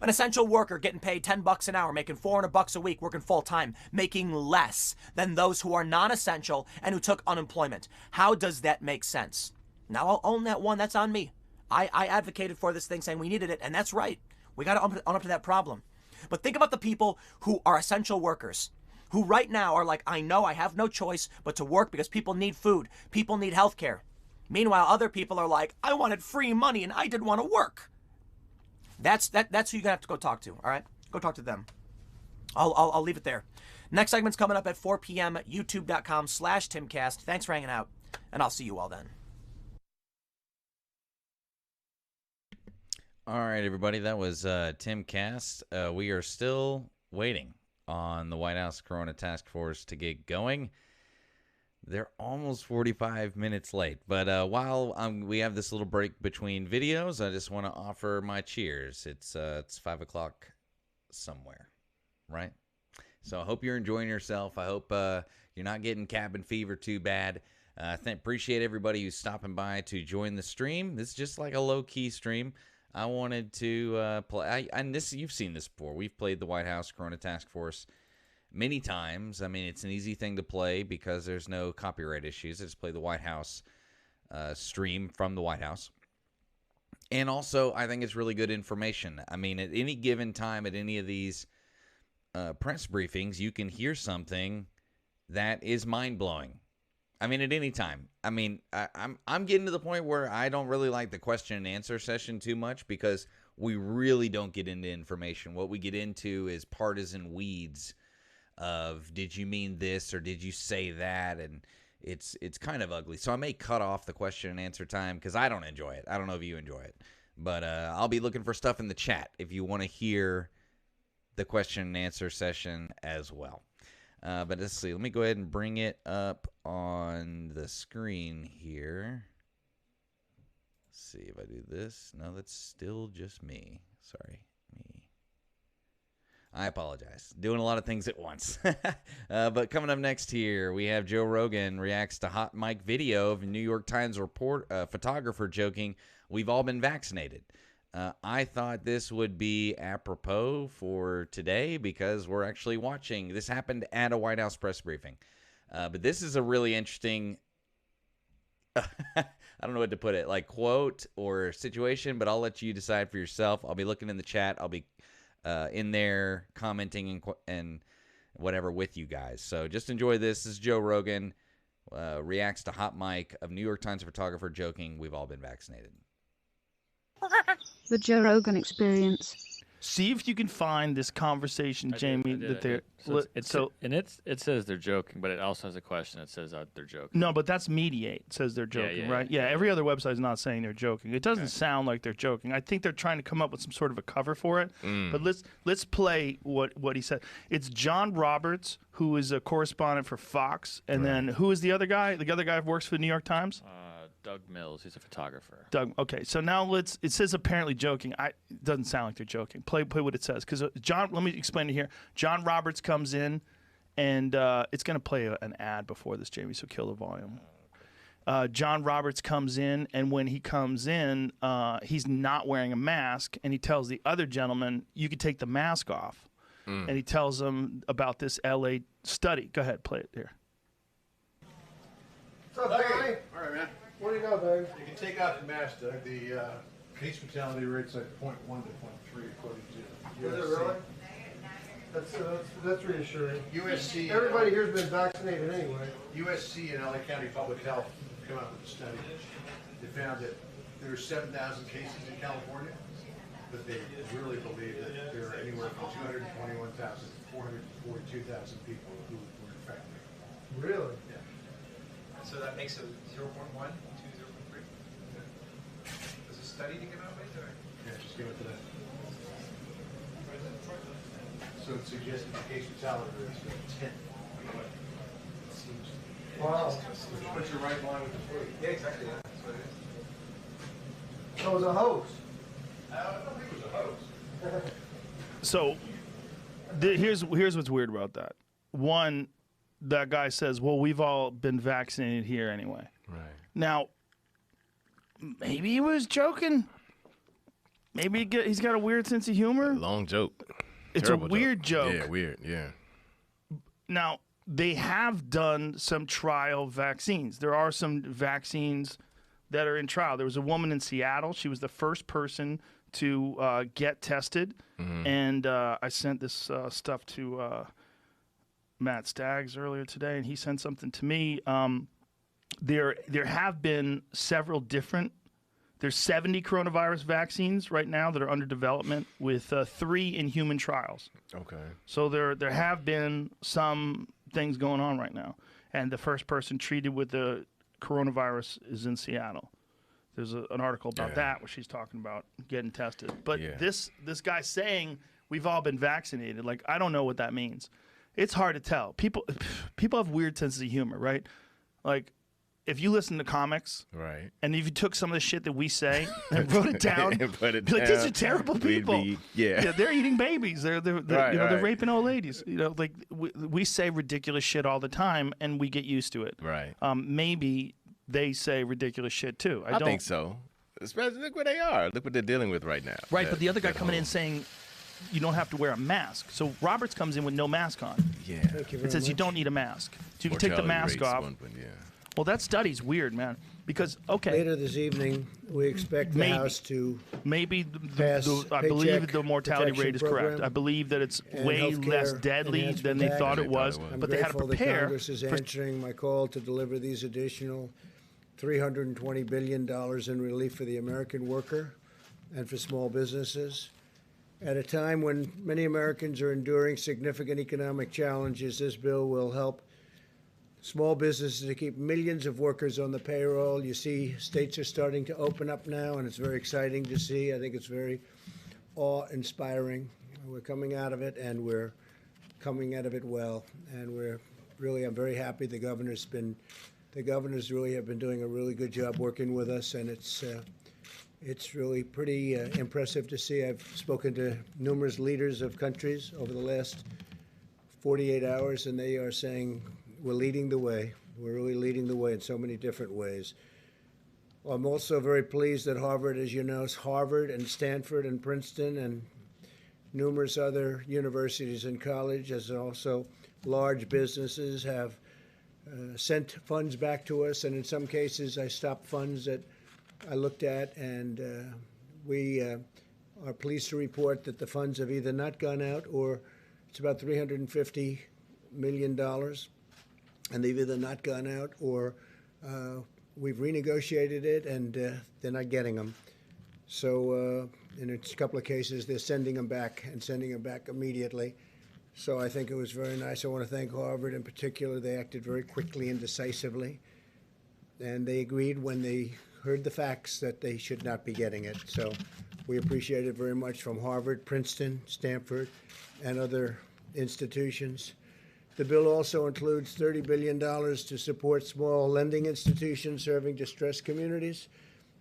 An essential worker getting paid $10 an hour, making $400 a week, working full time, making less than those who are non-essential and who took unemployment. How does that make sense? Now I'll own that one. That's on me. I advocated for this thing saying we needed it, and that's right. We got to own up to that problem. But think about the people who are essential workers, who right now are like, I know I have no choice but to work because people need food. People need health care. Meanwhile, other people are like, I wanted free money and I didn't want to work. That's who you're going to have to go talk to, all right? Go talk to them. I'll leave it there. Next segment's coming up at 4 p.m. YouTube.com/Timcast. Thanks for hanging out, and I'll see you all then. All right, everybody. That was Timcast. We are still waiting on the White House Corona Task Force to get going. They're almost 45 minutes late. But while we have this little break between videos, I just want to offer my cheers. It's 5 o'clock somewhere, right? So I hope you're enjoying yourself. I hope you're not getting cabin fever too bad. Appreciate everybody who's stopping by to join the stream. This is just like a low-key stream. I wanted to play, and this, you've seen this before. We've played the White House Corona Task Force many times. I mean, it's an easy thing to play because there's no copyright issues. I just play the White House stream from the White House. And also, I think it's really good information. I mean, at any given time at any of these press briefings, you can hear something that is mind-blowing. I mean, at any time. I mean, I'm getting to the point where I don't really like the question and answer session too much because we really don't get into information. What we get into is partisan weeds of, did you mean this or did you say that? And it's kind of ugly. So I may cut off the question and answer time because I don't enjoy it. I don't know if you enjoy it. But I'll be looking for stuff in the chat if you want to hear the question and answer session as well. But let's see. Let me go ahead and bring it up on the screen here. Let's see if I do this. No, that's still just me. Sorry, me. I apologize. Doing a lot of things at once. But coming up next here, we have Joe Rogan reacts to hot mic video of New York Times photographer joking, "We've all been vaccinated." I thought this would be apropos for today because we're actually watching. This happened at a White House press briefing. But this is a really interesting, I don't know what to put it, like quote or situation, but I'll let you decide for yourself. I'll be looking in the chat. I'll be in there commenting and whatever with you guys. So just enjoy this. This is Joe Rogan reacts to hot mic of New York Times photographer joking, "We've all been vaccinated." The Joe Rogan Experience. See if you can find this conversation, Jamie. That they're it says they're joking, but it also has a question that says they're joking. No, but that's Mediate. It says they're joking, right? Yeah, every other website is not saying they're joking. It doesn't sound like they're joking. I think they're trying to come up with some sort of a cover for it. But let's play what he said. It's John Roberts, who is a correspondent for Fox, and then who is the other guy? The other guy who works for the New York Times. Doug Mills, he's a photographer. Doug, okay. So now it says apparently joking. It doesn't sound like they're joking. Play what it says. Because let me explain it here. John Roberts comes in, and it's going to play an ad before this, Jamie, so kill the volume. John Roberts comes in, and when he comes in, he's not wearing a mask, and he tells the other gentleman, you could take the mask off. And he tells them about this L.A. study. Go ahead, play it here. What's up, Barry? All right, man. Where do you go, babe? You can take out the mask, Doug. The case fatality rate's like 0.1 to 0.3 according to USC. Is it really? That's reassuring. USC. Everybody here's been vaccinated anyway. USC and LA County Public Health came out with a study. They found that there were 7,000 cases in California, but they really believe that there are anywhere from 221,000 to 442,000 people who were infected. Really? Yeah. So that makes it 0.1 to 0.3? Does a study to give out with? Or? Yeah, just give it to that. So it suggested the case fatality rate is 10. It seems. Wow. Which puts you right in line with the flu. Yeah, exactly. Yeah. That's what it is. So it was a hoax. I don't think it was a hoax. So here's what's weird about that. One, that guy says, well, we've all been vaccinated here anyway. Right. Now, maybe he was joking. Maybe he's got a weird sense of humor. Long joke. It's Terrible a weird joke. Yeah, weird. Yeah. Now, they have done some trial vaccines. There are some vaccines that are in trial. There was a woman in Seattle. She was the first person to get tested. Mm-hmm. And I sent this stuff to Matt Staggs earlier today, and he sent something to me. There have been several different. There's 70 coronavirus vaccines right now that are under development, with 3 in human trials. Okay. So there have been some things going on right now, and the first person treated with the coronavirus is in Seattle. There's an article about that where she's talking about getting tested. But this guy saying we've all been vaccinated, like, I don't know what that means. It's hard to tell. People have weird senses of humor, right? Like, if you listen to comics, right, and if you took some of the shit that we say and wrote it down, and put it be like, down, these are terrible people. They're eating babies. They're they're raping old ladies. Like we say ridiculous shit all the time, and we get used to it. Right. Maybe they say ridiculous shit too. I don't think so. Especially look where they are. Look what they're dealing with right now. Right, but the other guy coming in saying you don't have to wear a mask. So Roberts comes in with no mask on. Yeah. It says you don't need a mask. So you can take the mask off. Well, that study's weird, man. Because later this evening, we expect the House to pass I believe the mortality rate is correct. I believe that it's way less deadly than they thought it was. But they had to prepare. Congress is answering my call to deliver these additional $320 billion in relief for the American worker and for small businesses. At a time when many Americans are enduring significant economic challenges, this bill will help small businesses to keep millions of workers on the payroll. You see, states are starting to open up now, and it's very exciting to see. I think it's very awe-inspiring. We're coming out of it, and we're coming out of it well. And I'm very happy the governors really have been doing a really good job working with us, and it's really pretty impressive to see. I've spoken to numerous leaders of countries over the last 48 hours, and they are saying, we're leading the way. We're really leading the way in so many different ways. I'm also very pleased that Harvard, as you know, Harvard and Stanford and Princeton and numerous other universities and colleges, and also large businesses have sent funds back to us. And in some cases, I stopped funds that I looked at, and we are pleased to report that the funds have either not gone out, or it's about $350 million. And they've either not gone out, or we've renegotiated it, and they're not getting them. So in a couple of cases, they're sending them back immediately. So I think it was very nice. I want to thank Harvard in particular. They acted very quickly and decisively. And they agreed when they heard the facts that they should not be getting it. So we appreciate it very much from Harvard, Princeton, Stanford, and other institutions. The bill also includes $30 billion to support small lending institutions serving distressed communities,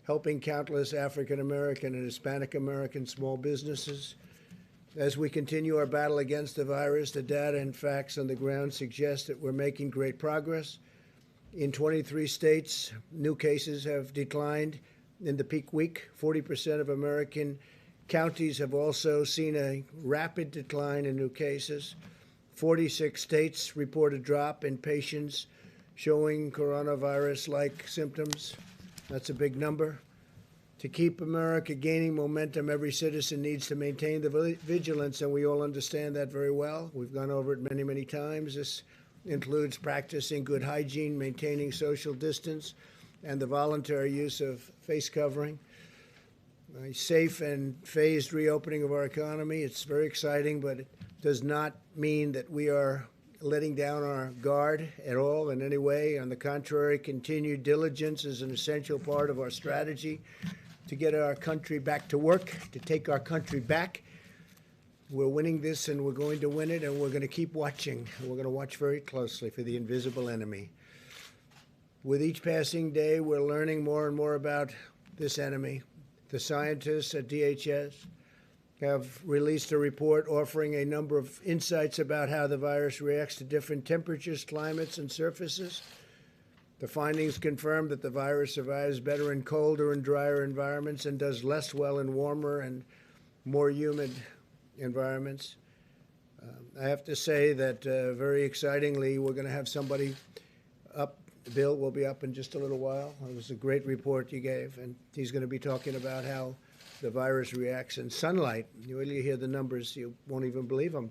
helping countless African American and Hispanic American small businesses. As we continue our battle against the virus, the data and facts on the ground suggest that we're making great progress. In 23 states, new cases have declined in the peak week. 40% of American counties have also seen a rapid decline in new cases. 46 states report a drop in patients showing coronavirus-like symptoms. That's a big number. To keep America gaining momentum, every citizen needs to maintain the vigilance, and we all understand that very well. We've gone over it many, many times. This includes practicing good hygiene, maintaining social distance, and the voluntary use of face covering. A safe and phased reopening of our economy. It's very exciting, but it does not mean that we are letting down our guard at all in any way. On the contrary, continued diligence is an essential part of our strategy to get our country back to work, to take our country back We're winning this, and we're going to win it, and we're going to keep watching. We're going to watch very closely for the invisible enemy. With each passing day, we're learning more and more about this enemy. The scientists at DHS have released a report offering a number of insights about how the virus reacts to different temperatures, climates, and surfaces. The findings confirm that the virus survives better in colder and drier environments and does less well in warmer and more humid environments. I have to say that very excitingly, we're going to have somebody up. Bill will be up in just a little while. It was a great report you gave, and he's going to be talking about how the virus reacts in sunlight. You really hear the numbers, you won't even believe them.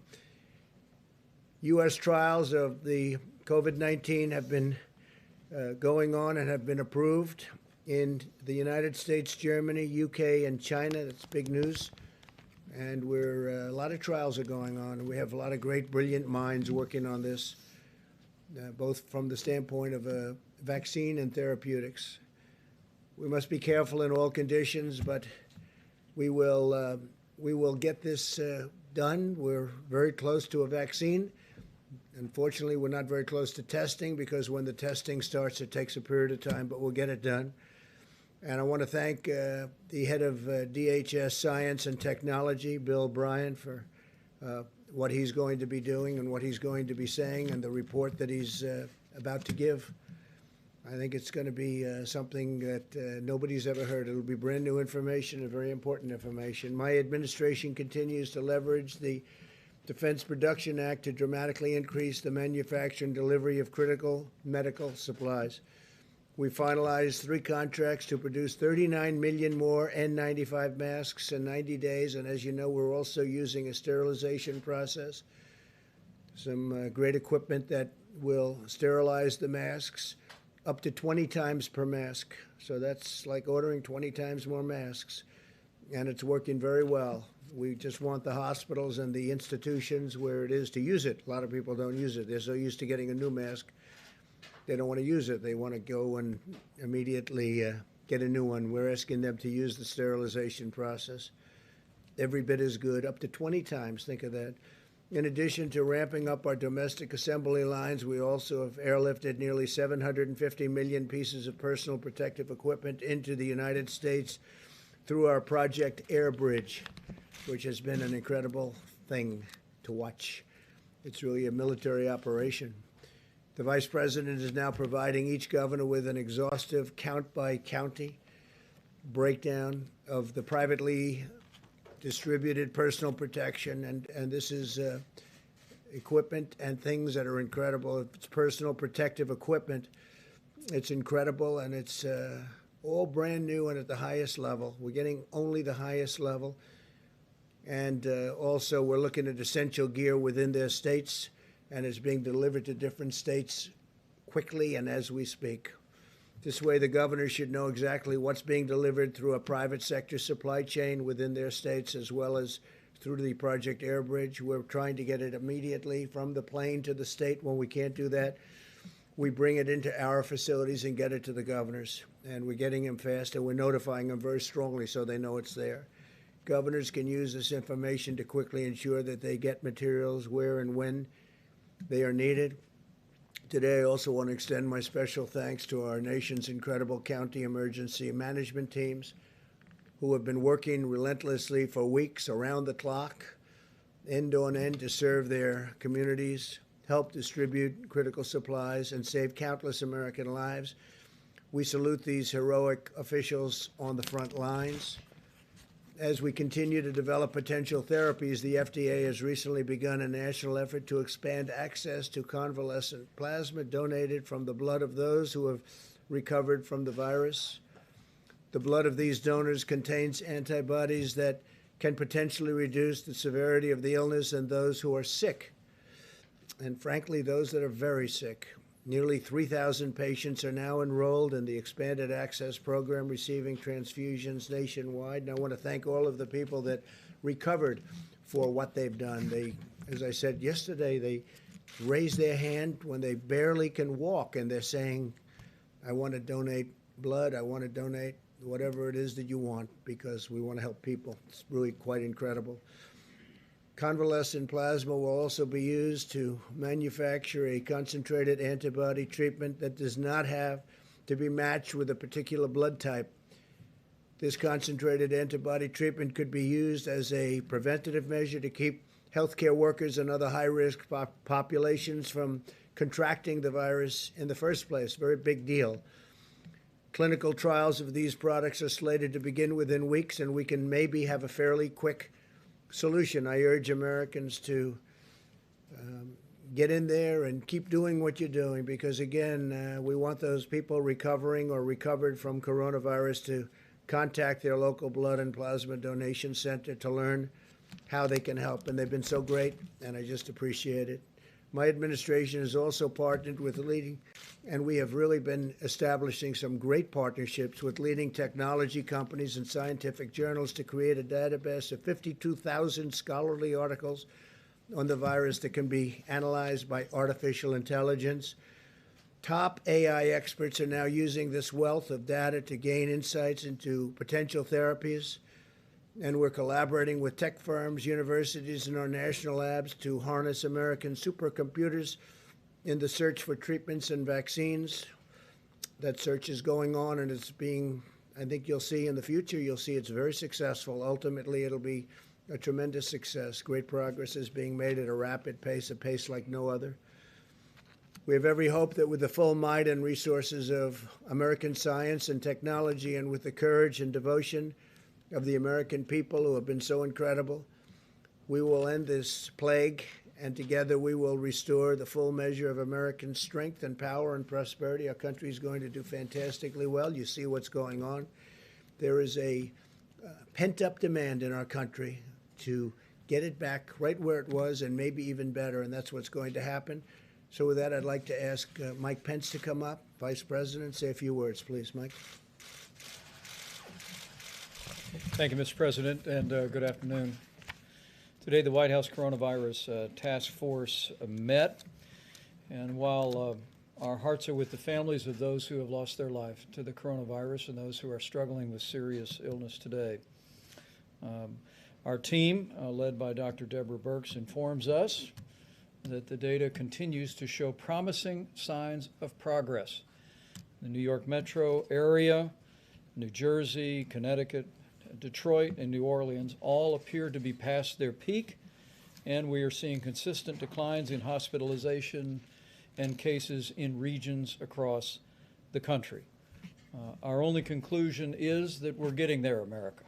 U.S. trials of the COVID-19 have been going on and have been approved in the United States, Germany, UK, and China. That's big news. And a lot of trials are going on. We have a lot of great, brilliant minds working on this, both from the standpoint of vaccine and therapeutics. We must be careful in all conditions, but we will get this done. We're very close to a vaccine. Unfortunately, we're not very close to testing, because when the testing starts, it takes a period of time, but we'll get it done. And I want to thank the head of DHS Science and Technology, Bill Bryan, for what he's going to be doing and what he's going to be saying, and the report that he's about to give. I think it's going to be something that nobody's ever heard. It'll be brand new information and very important information. My administration continues to leverage the Defense Production Act to dramatically increase the manufacture and delivery of critical medical supplies. We finalized 3 contracts to produce 39 million more N95 masks in 90 days. And as you know, we're also using a sterilization process, some great equipment that will sterilize the masks up to 20 times per mask. So that's like ordering 20 times more masks. And it's working very well. We just want the hospitals and the institutions where it is to use it. A lot of people don't use it. They're so used to getting a new mask, they don't want to use it. They want to go and immediately get a new one. We're asking them to use the sterilization process. Every bit as good, up to 20 times. Think of that. In addition to ramping up our domestic assembly lines, we also have airlifted nearly 750 million pieces of personal protective equipment into the United States through our Project Airbridge, which has been an incredible thing to watch. It's really a military operation. The Vice President is now providing each governor with an exhaustive count-by-county breakdown of the privately distributed personal protection, and this is equipment and things that are incredible. It's personal protective equipment. It's incredible, and it's all brand new and at the highest level. We're getting only the highest level. And also, we're looking at essential gear within their states, and it's being delivered to different states quickly and as we speak. This way, the governors should know exactly what's being delivered through a private sector supply chain within their states, as well as through the Project Airbridge. We're trying to get it immediately from the plane to the state. When we can't do that, we bring it into our facilities and get it to the governors. And we're getting them fast, and we're notifying them very strongly so they know it's there. Governors can use this information to quickly ensure that they get materials where and when they are needed. Today, I also want to extend my special thanks to our nation's incredible county emergency management teams, who have been working relentlessly for weeks around the clock, end on end, to serve their communities, help distribute critical supplies, and save countless American lives. We salute these heroic officials on the front lines. As we continue to develop potential therapies, the FDA has recently begun a national effort to expand access to convalescent plasma donated from the blood of those who have recovered from the virus. The blood of these donors contains antibodies that can potentially reduce the severity of the illness in those who are sick, and frankly, those that are very sick. Nearly 3,000 patients are now enrolled in the Expanded Access Program, receiving transfusions nationwide. And I want to thank all of the people that recovered for what they've done. They, as I said yesterday, they raise their hand when they barely can walk, and they're saying, I want to donate blood, I want to donate whatever it is that you want, because we want to help people. It's really quite incredible. Convalescent plasma will also be used to manufacture a concentrated antibody treatment that does not have to be matched with a particular blood type. This concentrated antibody treatment could be used as a preventative measure to keep healthcare workers and other high-risk populations from contracting the virus in the first place. Very big deal. Clinical trials of these products are slated to begin within weeks, and we can maybe have a fairly quick solution. I urge Americans to get in there and keep doing what you're doing, because, again, we want those people recovering or recovered from coronavirus to contact their local blood and plasma donation center to learn how they can help. And they've been so great, and I just appreciate it. My administration has also partnered with leading, and we have really been establishing some great partnerships with leading technology companies and scientific journals to create a database of 52,000 scholarly articles on the virus that can be analyzed by artificial intelligence. Top AI experts are now using this wealth of data to gain insights into potential therapies. And we're collaborating with tech firms, universities, and our national labs to harness American supercomputers in the search for treatments and vaccines. That search is going on, and it's being, I think you'll see in the future, you'll see it's very successful. Ultimately, it'll be a tremendous success. Great progress is being made at a rapid pace, a pace like no other. We have every hope that with the full might and resources of American science and technology, and with the courage and devotion of the American people who have been so incredible, we will end this plague, and together we will restore the full measure of American strength and power and prosperity. Our country is going to do fantastically well. You see what's going on. There is a pent-up demand in our country to get it back right where it was, and maybe even better, and that's what's going to happen. So with that, I'd like to ask Mike Pence to come up. Vice President, say a few words, please, Mike. Thank you, Mr. President, and good afternoon. Today, the White House Coronavirus Task Force met, and while our hearts are with the families of those who have lost their life to the coronavirus and those who are struggling with serious illness today, our team, led by Dr. Deborah Birx, informs us that the data continues to show promising signs of progress. The New York metro area, New Jersey, Connecticut, Detroit, and New Orleans all appear to be past their peak, and we are seeing consistent declines in hospitalization and cases in regions across the country. Our only conclusion is that we're getting there, America,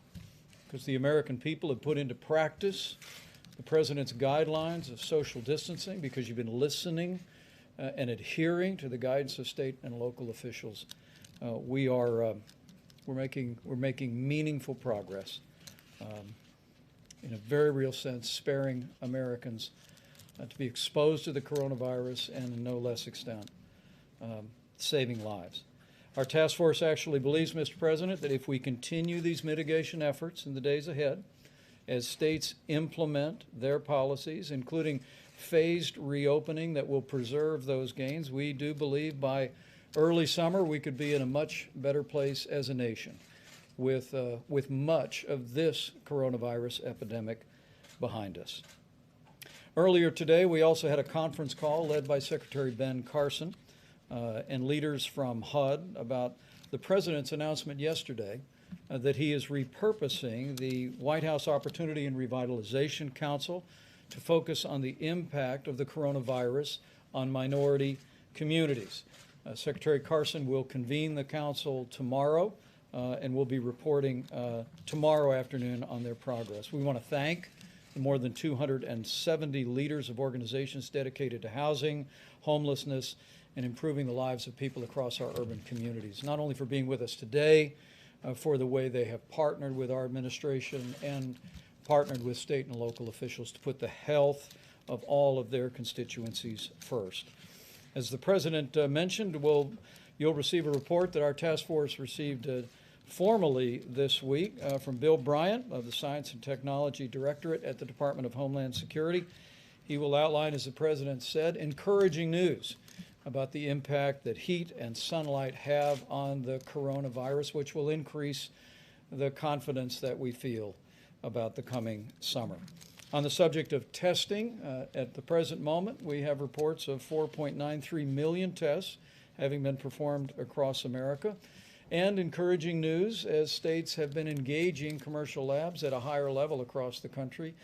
because the American people have put into practice the President's guidelines of social distancing, because you've been listening and adhering to the guidance of state and local officials. We're making meaningful progress, in a very real sense, sparing Americans to be exposed to the coronavirus, and in no less extent, saving lives. Our task force actually believes, Mr. President, that if we continue these mitigation efforts in the days ahead, as states implement their policies, including phased reopening that will preserve those gains, we do believe by early summer we could be in a much better place as a nation, with much of this coronavirus epidemic behind us. Earlier today, we also had a conference call led by Secretary Ben Carson and leaders from HUD about the President's announcement yesterday that he is repurposing the White House Opportunity and Revitalization Council to focus on the impact of the coronavirus on minority communities. Secretary Carson will convene the council tomorrow and will be reporting tomorrow afternoon on their progress. We want to thank the more than 270 leaders of organizations dedicated to housing, homelessness, and improving the lives of people across our urban communities, not only for being with us today, for the way they have partnered with our administration and partnered with state and local officials to put the health of all of their constituencies first. As the President mentioned, you'll receive a report that our task force received formally this week from Bill Bryant of the Science and Technology Directorate at the Department of Homeland Security. He will outline, as the President said, encouraging news about the impact that heat and sunlight have on the coronavirus, which will increase the confidence that we feel about the coming summer. On the subject of testing, at the present moment, we have reports of 4.93 million tests having been performed across America. And encouraging news as states have been engaging commercial labs at a higher level across the country.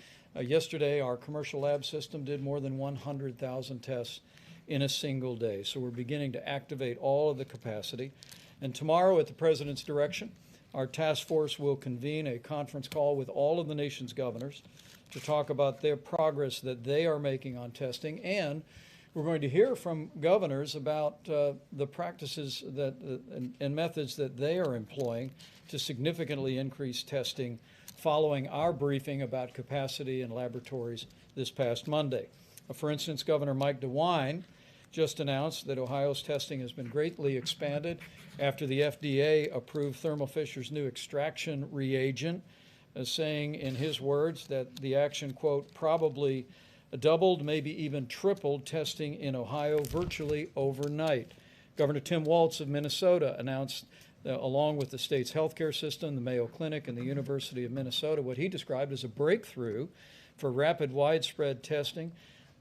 Yesterday, our commercial lab system did more than 100,000 tests in a single day. So we're beginning to activate all of the capacity. And tomorrow, at the President's direction, our task force will convene a conference call with all of the nation's governors to talk about their progress that they are making on testing. And we're going to hear from governors about the practices that and methods that they are employing to significantly increase testing following our briefing about capacity in laboratories this past Monday. For instance, Governor Mike DeWine just announced that Ohio's testing has been greatly expanded after the FDA approved Thermo Fisher's new extraction reagent, saying in his words that the action, quote, probably doubled, maybe even tripled testing in Ohio virtually overnight. Governor Tim Walz of Minnesota announced, along with the state's healthcare system, the Mayo Clinic, and the University of Minnesota, what he described as a breakthrough for rapid, widespread testing,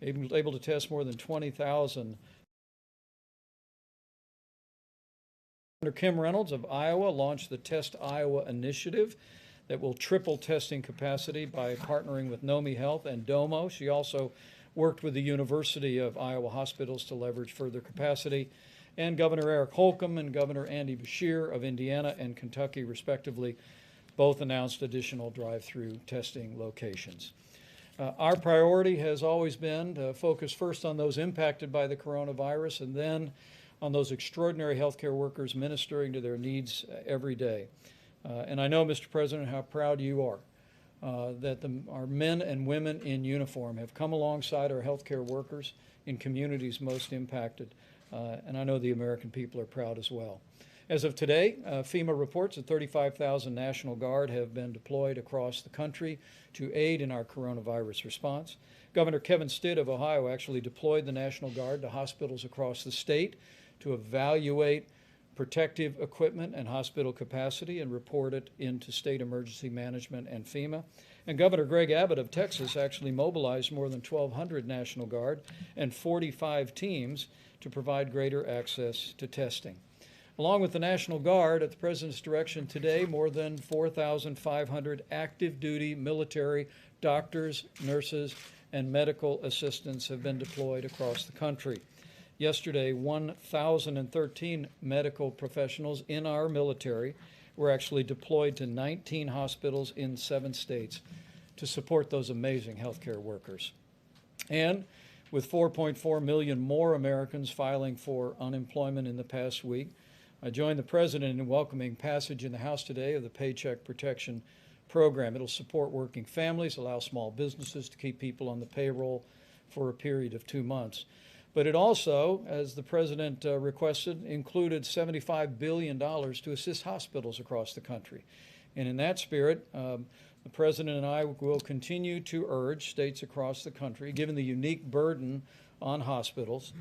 able to test more than 20,000. Governor Kim Reynolds of Iowa launched the Test Iowa initiative that will triple testing capacity by partnering with Nomi Health and Domo. She also worked with the University of Iowa hospitals to leverage further capacity. And Governor Eric Holcomb and Governor Andy Beshear of Indiana and Kentucky, respectively, both announced additional drive-through testing locations. Our priority has always been to focus first on those impacted by the coronavirus and then on those extraordinary healthcare workers ministering to their needs every day. And I know, Mr. President, how proud you are that our men and women in uniform have come alongside our healthcare workers in communities most impacted. And I know the American people are proud as well. As of today, FEMA reports that 35,000 National Guard have been deployed across the country to aid in our coronavirus response. Governor Kevin Stitt of Ohio actually deployed the National Guard to hospitals across the state to evaluate protective equipment and hospital capacity and report it into state emergency management and FEMA. And Governor Greg Abbott of Texas actually mobilized more than 1,200 National Guard and 45 teams to provide greater access to testing. Along with the National Guard, at the President's direction today, more than 4,500 active duty military doctors, nurses, and medical assistants have been deployed across the country. Yesterday, 1,013 medical professionals in our military were actually deployed to 19 hospitals in 7 states to support those amazing healthcare workers. And with 4.4 million more Americans filing for unemployment in the past week, I joined the President in welcoming passage in the House today of the Paycheck Protection Program. It'll support working families, allow small businesses to keep people on the payroll for a period of 2 months. But it also, as the President requested, included $75 billion to assist hospitals across the country. And in that spirit, the President and I will continue to urge states across the country, given the unique burden on hospitals,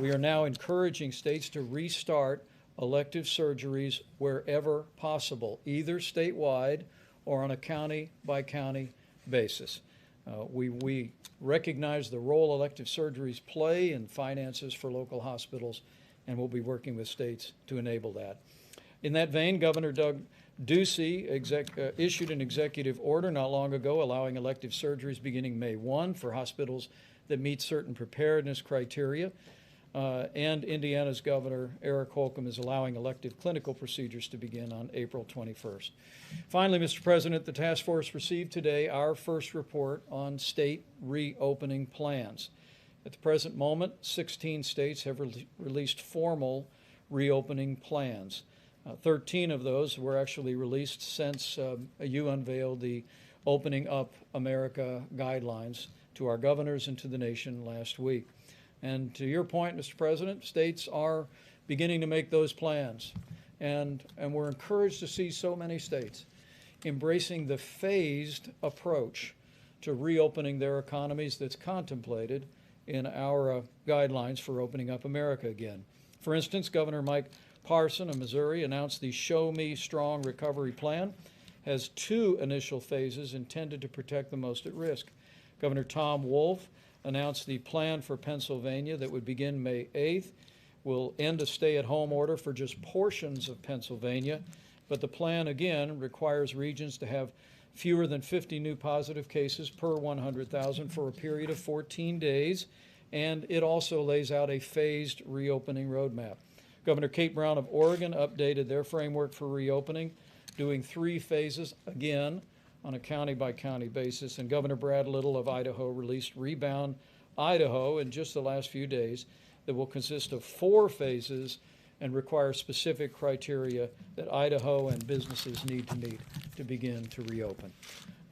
we are now encouraging states to restart elective surgeries wherever possible, either statewide or on a county-by-county basis. We recognize the role elective surgeries play in finances for local hospitals, and we'll be working with states to enable that. In that vein, Governor Doug Ducey issued an executive order not long ago allowing elective surgeries beginning May 1 for hospitals that meet certain preparedness criteria. And Indiana's Governor Eric Holcomb is allowing elective clinical procedures to begin on April 21st. Finally, Mr. President, the task force received today our first report on state reopening plans. At the present moment, 16 states have released formal reopening plans. 13 of those were actually released since you unveiled the Opening Up America guidelines to our governors and to the nation last week. And to your point, Mr. President, states are beginning to make those plans. And we're encouraged to see so many states embracing the phased approach to reopening their economies that's contemplated in our guidelines for opening up America again. For instance, Governor Mike Parson of Missouri announced the Show Me Strong Recovery Plan has 2 initial phases intended to protect the most at risk. Governor Tom Wolf announced the plan for Pennsylvania that would begin May 8th. Will end a stay-at-home order for just portions of Pennsylvania, but the plan, again, requires regions to have fewer than 50 new positive cases per 100,000 for a period of 14 days, and it also lays out a phased reopening roadmap. Governor Kate Brown of Oregon updated their framework for reopening, doing 3 phases, again, on a county-by-county basis, and Governor Brad Little of Idaho released Rebound Idaho in just the last few days that will consist of 4 phases and require specific criteria that Idaho and businesses need to meet to begin to reopen.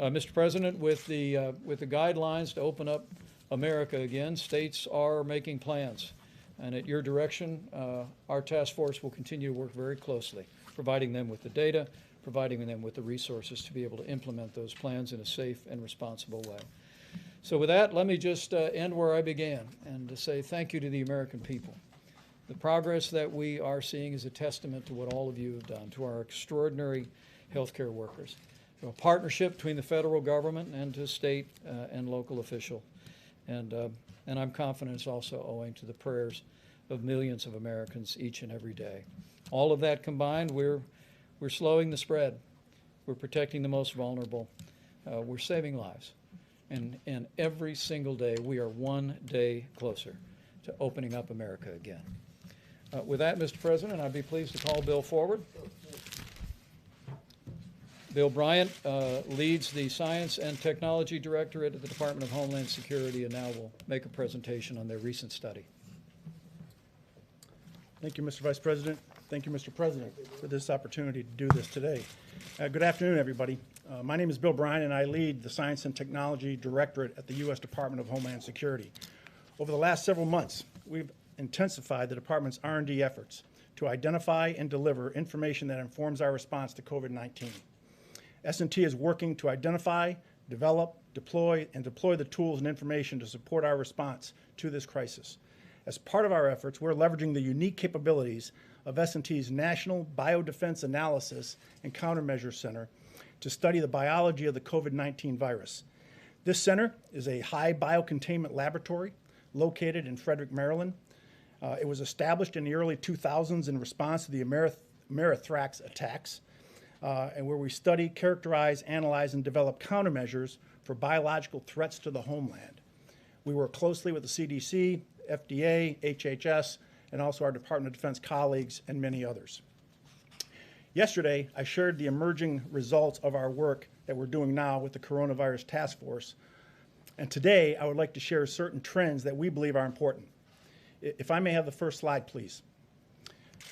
Mr. President, with the guidelines to open up America again, states are making plans. And at your direction, our task force will continue to work very closely, providing them with the data, providing them with the resources to be able to implement those plans in a safe and responsible way. So with that, let me just end where I began and to say thank you to the American people. The progress that we are seeing is a testament to what all of you have done, to our extraordinary healthcare workers, to a partnership between the federal government and to state and local officials. And I'm confident it's also owing to the prayers of millions of Americans each and every day. All of that combined, we're slowing the spread. We're protecting the most vulnerable. We're saving lives. And every single day, we are one day closer to opening up America again. With that, Mr. President, I'd be pleased to call Bill forward. Bill Bryant leads the Science and Technology Directorate at the Department of Homeland Security and now will make a presentation on their recent study. Thank you, Mr. Vice President. Thank you, Mr. President, for this opportunity to do this today. Good afternoon, everybody. My name is Bill Bryant, and I lead the Science and Technology Directorate at the U.S. Department of Homeland Security. Over the last several months, we've intensified the department's R&D efforts to identify and deliver information that informs our response to COVID-19. S&T is working to identify, develop, deploy the tools and information to support our response to this crisis. As part of our efforts, we're leveraging the unique capabilities of S&T's National Biodefense Analysis and Countermeasures Center to study the biology of the COVID-19 virus. This center is a high biocontainment laboratory located in Frederick, Maryland. It was established in the early 2000s in response to the Amerithrax attacks, and where we study, characterize, analyze, and develop countermeasures for biological threats to the homeland. We work closely with the CDC, FDA, HHS, and also our Department of Defense colleagues and many others. Yesterday, I shared the emerging results of our work that we're doing now with the Coronavirus Task Force. And today, I would like to share certain trends that we believe are important. If I may have the first slide, please.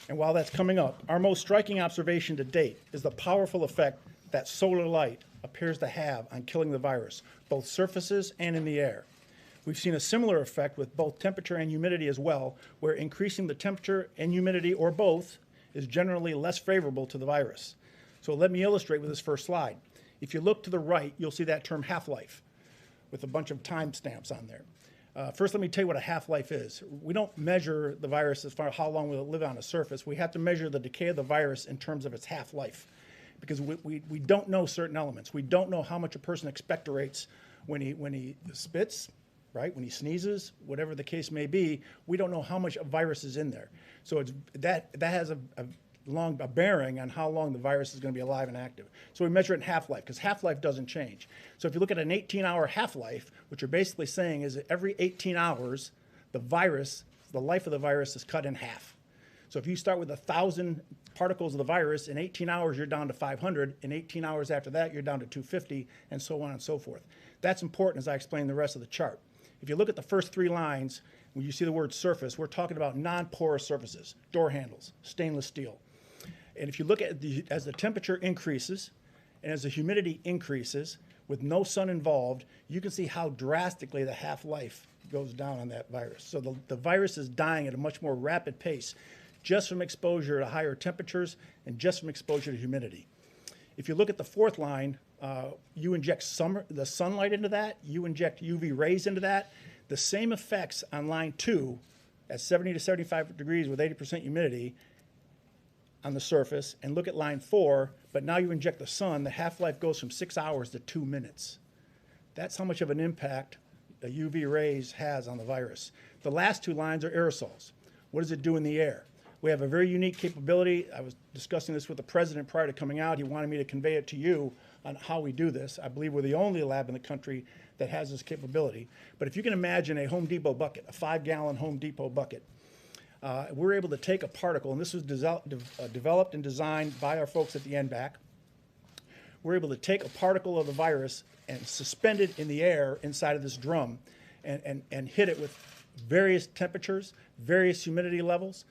And while that's coming up, our most striking observation to date is the powerful effect that solar light appears to have on killing the virus, both surfaces and in the air. We've seen a similar effect with both temperature and humidity as well, where increasing the temperature and humidity, or both, is generally less favorable to the virus. So let me illustrate with this first slide. If you look to the right, you'll see that term half-life with a bunch of timestamps on there. First, let me tell you what a half-life is. We don't measure the virus as far as how long will it live on a surface. We have to measure the decay of the virus in terms of its half-life, because we don't know certain elements. We don't know how much a person expectorates when he spits, right? When he sneezes, whatever the case may be, we don't know how much virus is in there. So that has a bearing on how long the virus is going to be alive and active. So we measure it in half-life, because half-life doesn't change. So if you look at an 18-hour half-life, what you're basically saying is that every 18 hours, the life of the virus is cut in half. So if you start with 1,000 particles of the virus, in 18 hours you're down to 500. In 18 hours after that, you're down to 250, and so on and so forth. That's important as I explain the rest of the chart. If you look at the first 3 lines, when you see the word surface, we're talking about non-porous surfaces, door handles, stainless steel. And if you look at as the temperature increases and as the humidity increases, with no sun involved, you can see how drastically the half-life goes down on that virus. So the virus is dying at a much more rapid pace just from exposure to higher temperatures and just from exposure to humidity. If you look at the 4th line, you inject the sunlight into that, you inject UV rays into that. The same effects on line 2 at 70 to 75 degrees with 80% humidity on the surface, and look at line 4, but now you inject the sun, the half-life goes from 6 hours to 2 minutes. That's how much of an impact UV rays has on the virus. The last two lines are aerosols. What does it do in the air? We have a very unique capability. I was discussing this with the president prior to coming out. He wanted me to convey it to you on how we do this. I believe we're the only lab in the country that has this capability. But if you can imagine a Home Depot bucket, a 5-gallon Home Depot bucket, we're able to take a particle, and this was developed and designed by our folks at the NBAC. We're able to take a particle of the virus and suspend it in the air inside of this drum and hit it with various temperatures, various humidity levels,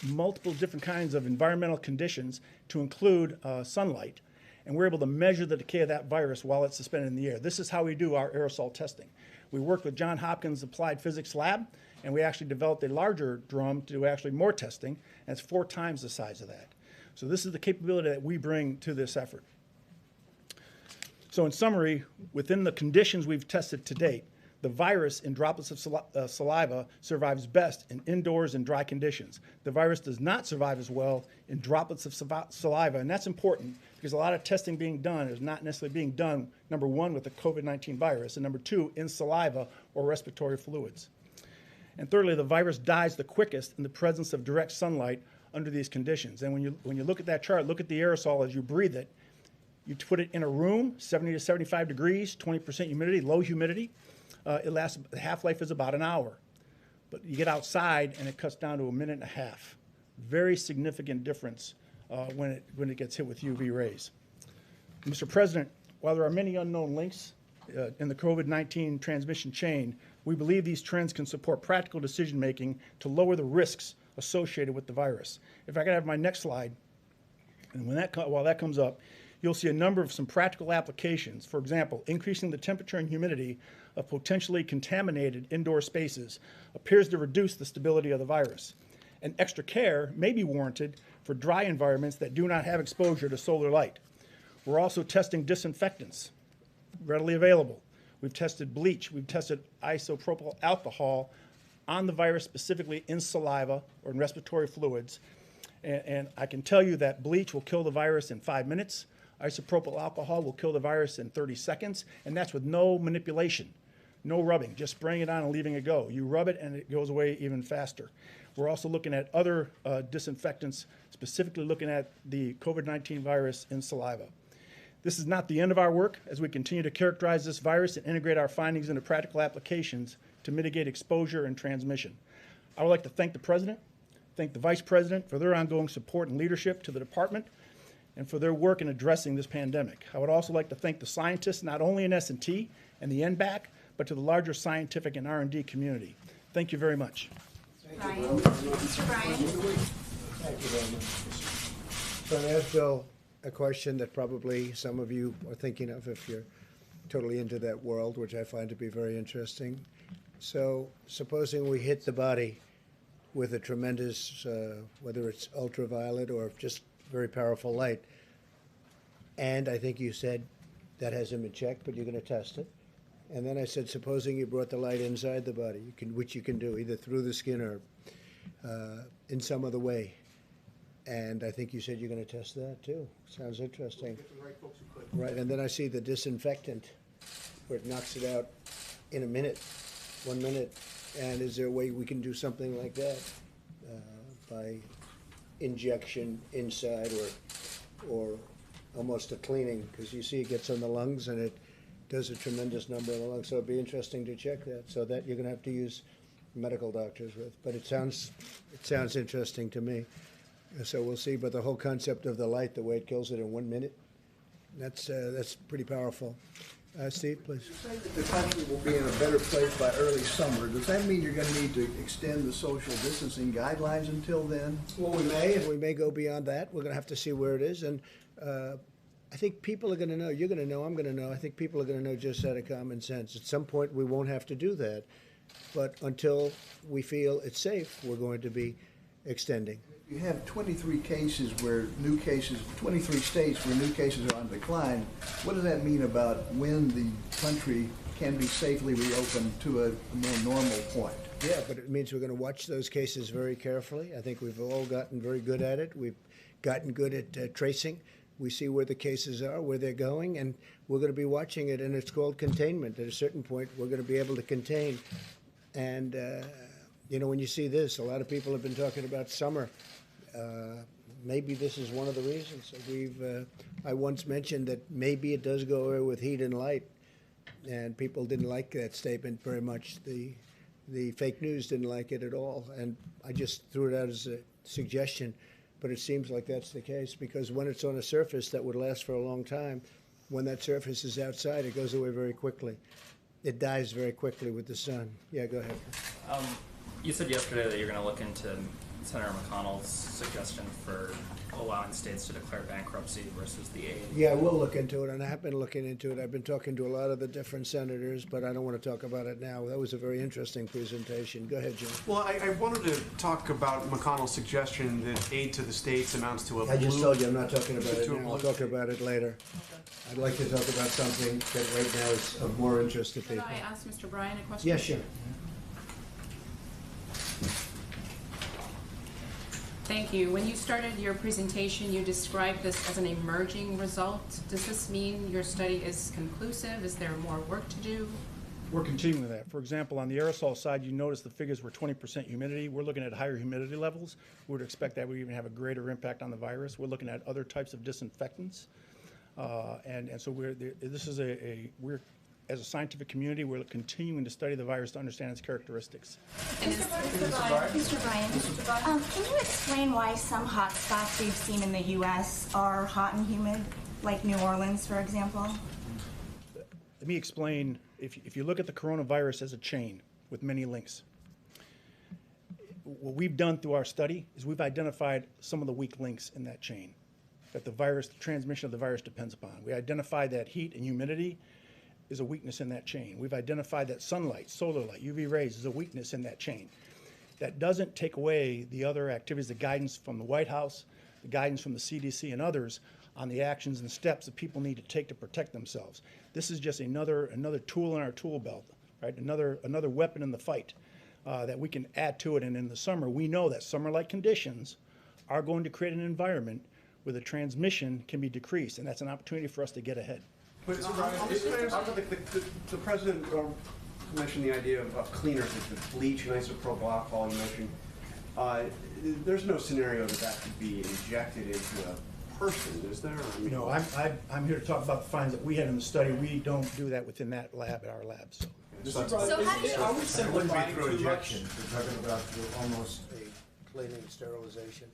multiple different kinds of environmental conditions to include sunlight. And we're able to measure the decay of that virus while it's suspended in the air. This is how we do our aerosol testing. We worked with Johns Hopkins Applied Physics Lab, and we actually developed a larger drum to do actually more testing, and it's 4 times the size of that. So this is the capability that we bring to this effort. So in summary, within the conditions we've tested to date, the virus in droplets of saliva survives best in indoors and dry conditions. The virus does not survive as well in droplets of saliva, and that's important because a lot of testing being done is not necessarily being done, number one, with the COVID-19 virus, and number two, in saliva or respiratory fluids. And thirdly, the virus dies the quickest in the presence of direct sunlight under these conditions. And when you look at that chart, look at the aerosol as you breathe it. You put it in a room, 70 to 75 degrees, 20% humidity, low humidity. It lasts, the half-life is about an hour. But you get outside and it cuts down to a minute and a half. Very significant difference when it gets hit with UV rays. Mr. President, while there are many unknown links in the COVID-19 transmission chain, we believe these trends can support practical decision-making to lower the risks associated with the virus. If I could have my next slide, and while that comes up, you'll see a number of some practical applications. For example, increasing the temperature and humidity of potentially contaminated indoor spaces appears to reduce the stability of the virus. And extra care may be warranted for dry environments that do not have exposure to solar light. We're also testing disinfectants, readily available. We've tested bleach, we've tested isopropyl alcohol on the virus, specifically in saliva or in respiratory fluids. And I can tell you that bleach will kill the virus in 5 minutes. Isopropyl alcohol will kill the virus in 30 seconds, and that's with no manipulation, no rubbing, just spraying it on and leaving it go. You rub it and it goes away even faster. We're also looking at other disinfectants, specifically looking at the COVID-19 virus in saliva. This is not the end of our work as we continue to characterize this virus and integrate our findings into practical applications to mitigate exposure and transmission. I would like to thank the President, thank the Vice President for their ongoing support and leadership to the Department and for their work in addressing this pandemic. I would also like to thank the scientists, not only in S&T and the NBAC, but to the larger scientific and R&D community. Thank you very much. Thank you, Mr. Bryan. Thank you very much. So I'm going to ask Bill a question that probably some of you are thinking of if you're totally into that world, which I find to be very interesting. So supposing we hit the body with a tremendous, whether it's ultraviolet or just very powerful light, and I think you said that hasn't been checked, but you're going to test it. And then I said, supposing you brought the light inside the body, which you can do either through the skin or in some other way. And I think you said you're going to test that too. Sounds interesting. Right, and then I see the disinfectant where it knocks it out in a minute, 1 minute. And is there a way we can do something like that by injection inside or almost a cleaning? Because you see it gets on the lungs and it does a tremendous number in the lungs. So it'd be interesting to check that. So that you're going to have to use medical doctors with. But it sounds interesting to me. So we'll see. But the whole concept of the light, the way it kills it in 1 minute, that's pretty powerful. Steve, please. You say that the country will be in a better place by early summer. Does that mean you're going to need to extend the social distancing guidelines until then? Well, we may, and we may go beyond that. We're going to have to see where it is. And I think people are going to know. You're going to know. I'm going to know. I think people are going to know just out of common sense. At some point, we won't have to do that. But until we feel it's safe, we're going to be extending. You have 23 cases where new cases, 23 states where new cases are on decline. What does that mean about when the country can be safely reopened to a more normal point? Yeah, but it means we're going to watch those cases very carefully. I think we've all gotten very good at it. We've gotten good at tracing We see where the cases are, where they're going, and we're going to be watching it, and it's called containment. At a certain point, we're going to be able to contain. And, you know, when you see this, a lot of people have been talking about summer. Maybe this is one of the reasons. I once mentioned that maybe it does go away with heat and light, and people didn't like that statement very much. The fake news didn't like it at all, and I just threw it out as a suggestion. But it seems like that's the case, because when it's on a surface that would last for a long time, when that surface is outside, it goes away very quickly. It dies very quickly with the sun. Yeah, go ahead. You said yesterday that you're going to look into Senator McConnell's suggestion for allowing states to declare bankruptcy versus the aid. Yeah, we'll look into it, and I have been looking into it. I've been talking to a lot of the different senators, but I don't want to talk about it now. That was a very interesting presentation. Go ahead, Jim. Well, I wanted to talk about McConnell's suggestion that aid to the states amounts to a I just told you I'm not talking about it now. I'll talk about it later. I'd like to talk about something that right now is of more interest to people. Could I ask Mr. Bryan a question? Yeah, sure. Thank you. When you started your presentation, you described this as an emerging result. Does this mean your study is conclusive? Is there more work to do? We're continuing that. For example, on the aerosol side, you notice the figures were 20% humidity. We're looking at higher humidity levels. We would expect that would even have a greater impact on the virus. We're looking at other types of disinfectants. And so we're as a scientific community, we're continuing to study the virus to understand its characteristics. Mr. Bryan, can you explain why some hot spots we've seen in the U.S. are hot and humid, like New Orleans, for example? Let me explain. If you look at the coronavirus as a chain with many links, what we've done through our study is we've identified some of the weak links in that chain that the transmission of the virus depends upon. We identified that heat and humidity is a weakness in that chain. We've identified that sunlight, solar light, UV rays is a weakness in that chain. That doesn't take away the other activities, the guidance from the White House, the guidance from the CDC and others on the actions and steps that people need to take to protect themselves. This is just another tool in our tool belt, right? Another weapon in the fight that we can add to it. And in the summer, we know that summer-like conditions are going to create an environment where the transmission can be decreased, and that's an opportunity for us to get ahead. But the president mentioned the idea of cleaners, like the bleach and isopropyl alcohol you mentioned. There's no scenario that could be injected into a person, is there? I mean, no, I'm here to talk about the findings that we had in the study. We don't do that within that lab, at our lab. So how we simplifying through injection? We're talking about almost a cleaning sterilization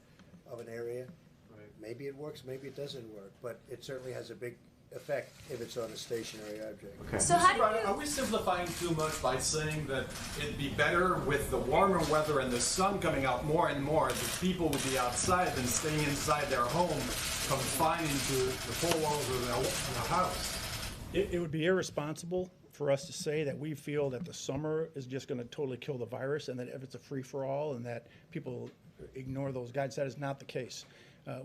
of an area. Right. Maybe it works, maybe it doesn't work, but it certainly has a big effect if it's on a stationary object. Okay. So are we simplifying too much by saying that it'd be better with the warmer weather and the sun coming out more and more, that people would be outside than staying inside their home, confined to the four walls of their house? It would be irresponsible for us to say that we feel that the summer is just going to totally kill the virus and that if it's a free-for-all and that people ignore those guides. That is not the case.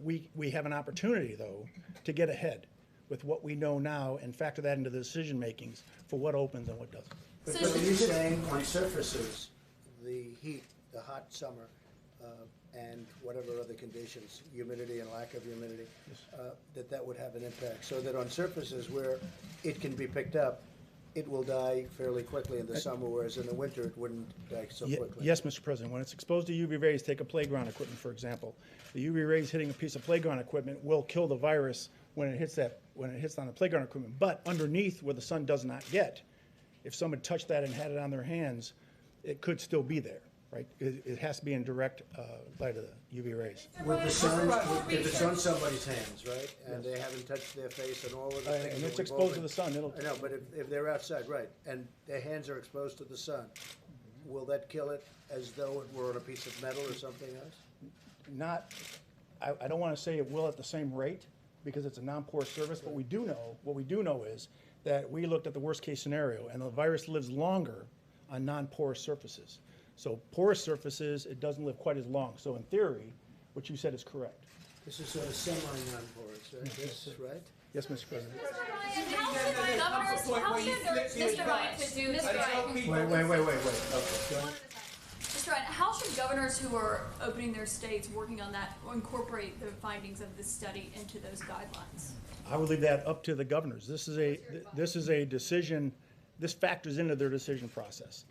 We have an opportunity, though, to get ahead with what we know now and factor that into the decision makings for what opens and what doesn't. But are you saying on surfaces, the heat, the hot summer, and whatever other conditions, humidity and lack of humidity, that would have an impact? So that on surfaces where it can be picked up, it will die fairly quickly in the summer, whereas in the winter it wouldn't die so quickly. Yes, Mr. President. When it's exposed to UV rays, take a playground equipment, for example. The UV rays hitting a piece of playground equipment will kill the virus when it hits on the playground equipment. But underneath, where the sun does not get, if someone touched that and had it on their hands, it could still be there, right? It has to be in direct light of the UV rays. With the sun, if it's on somebody's hands, right, and they haven't touched their face and all of the things. And it's exposed to the sun. I know, but if they're outside, right, and their hands are exposed to the sun, will that kill it as though it were on a piece of metal or something else? I don't want to say it will at the same rate, because it's a non-porous surface, but what we do know is that we looked at the worst case scenario, and the virus lives longer on non-porous surfaces. So porous surfaces, it doesn't live quite as long. So in theory, what you said is correct. This is sort of semi-non-porous, right? This, right? Yes, Mr. President. Mr. Ryan, Wait. Okay. Mr. Ryan, how should governors who are opening their states, working on that, incorporate the findings of this study into those guidelines? I would leave that up to the governors. This is a decision. This factors into their decision process.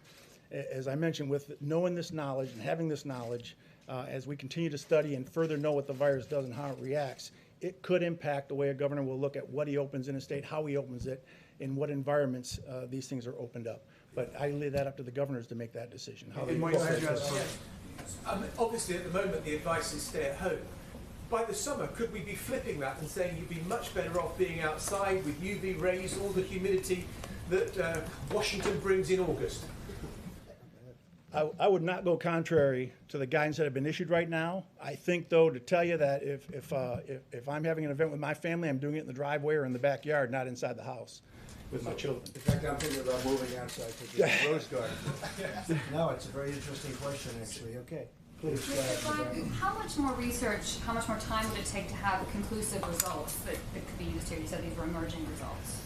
As I mentioned, with knowing this knowledge and having this knowledge, as we continue to study and further know what the virus does and how it reacts, it could impact the way a governor will look at what he opens in a state, how he opens it, in what environments these things are opened up. But I leave that up to the governors to make that decision. Obviously, at the moment, the advice is stay at home. By the summer, could we be flipping that and saying you'd be much better off being outside with UV rays, all the humidity that Washington brings in August? I would not go contrary to the guidance that have been issued right now. I think, though, to tell you that if I'm having an event with my family, I'm doing it in the driveway or in the backyard, not inside the house with my children. In fact, I'm thinking about moving outside to the rose garden. No, it's a very interesting question, actually. Okay. Please, how much more research, how much more time would it take to have conclusive results that could be used here? You said these were emerging results.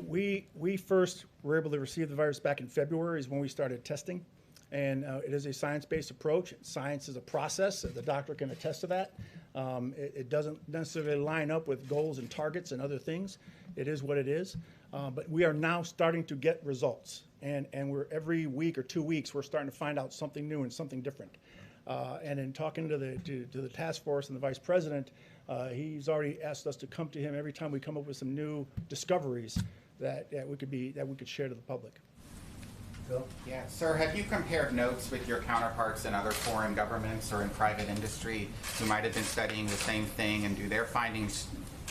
We first were able to receive the virus back in February is when we started testing. And it is a science-based approach. Science is a process. The doctor can attest to that. It doesn't necessarily line up with goals and targets and other things. It is what it is. But we are now starting to get results. And we're every week or 2 weeks, we're starting to find out something new and something different. And in talking to the task force and the vice president, he's already asked us to come to him every time we come up with some new discoveries that we could share to the public. Phil? Yeah, sir, have you compared notes with your counterparts in other foreign governments or in private industry who might have been studying the same thing, and do their findings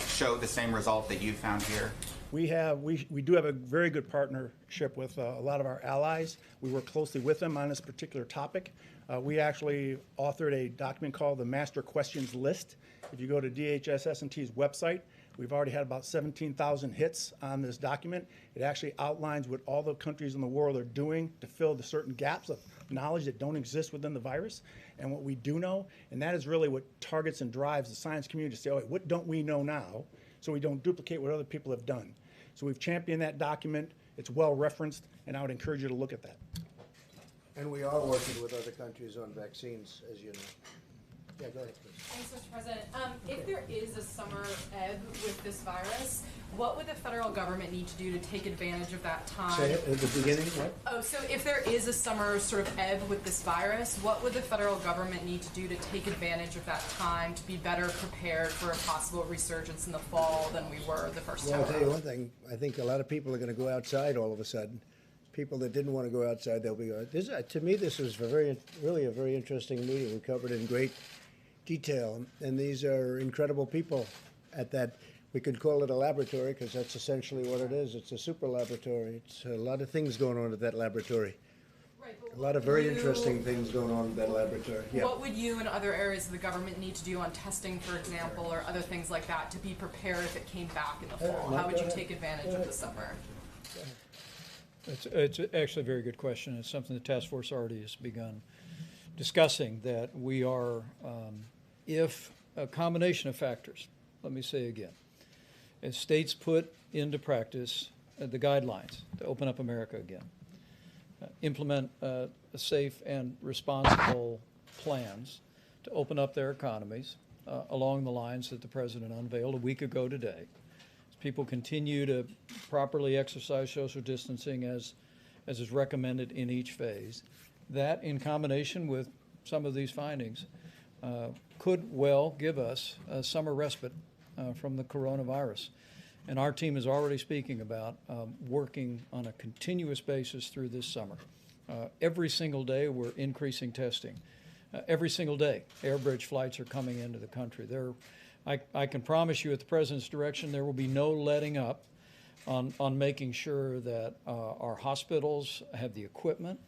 show the same result that you found here? We do have a very good partnership with a lot of our allies. We work closely with them on this particular topic. We actually authored a document called the Master Questions List. If you go to DHS S&T's website, we've already had about 17,000 hits on this document. It actually outlines what all the countries in the world are doing to fill the certain gaps of knowledge that don't exist within the virus and what we do know. And that is really what targets and drives the science community to say, oh, what don't we know now, so we don't duplicate what other people have done. So we've championed that document. It's well referenced, and I would encourage you to look at that. And we are working with other countries on vaccines, as you know. Yeah, go ahead, please. Thanks, Mr. President. If there is a summer ebb with this virus, what would the federal government need to do to take advantage of that time? Say it at the beginning, what? Oh, so if there is a summer sort of ebb with this virus, what would the federal government need to do to take advantage of that time to be better prepared for a possible resurgence in the fall than we were the first time? Well, I'll tell you one thing. I think a lot of people are going to go outside all of a sudden. People that didn't want to go outside, they'll be. To me, this was really a very interesting meeting. We covered in great detail, and these are incredible people at that. We could call it a laboratory because that's essentially what it is. It's a super laboratory. It's a lot of things going on at that laboratory. Right, a lot of very interesting things going on at that laboratory. Yeah. What would you and other areas of the government need to do on testing, for example, or other things like that to be prepared if it came back in the fall? How would you take advantage of the summer? It's actually a very good question. It's something the task force already has begun discussing, that we are, if a combination of factors, let me say again, as states put into practice the guidelines to open up America again, implement safe and responsible plans to open up their economies along the lines that the President unveiled a week ago today. People continue to properly exercise social distancing as is recommended in each phase. That, in combination with some of these findings, could well give us a summer respite from the coronavirus. And our team is already speaking about working on a continuous basis through this summer. Every single day we're increasing testing. Every single day airbridge flights are coming into the country. I can promise you, at the President's direction, there will be no letting up on making sure that our hospitals have the equipment,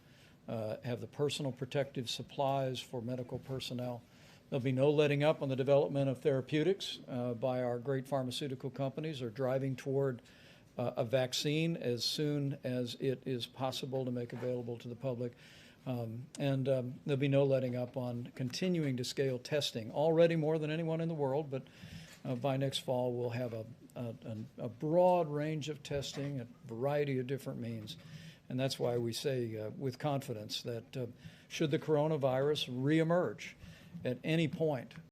have the personal protective supplies for medical personnel. There'll be no letting up on the development of therapeutics by our great pharmaceutical companies, or driving toward a vaccine as soon as it is possible to make available to the public. There'll be no letting up on continuing to scale testing, already more than anyone in the world, but by next fall we'll have a broad range of testing, a variety of different means, And that's why we say with confidence that should the coronavirus reemerge at any point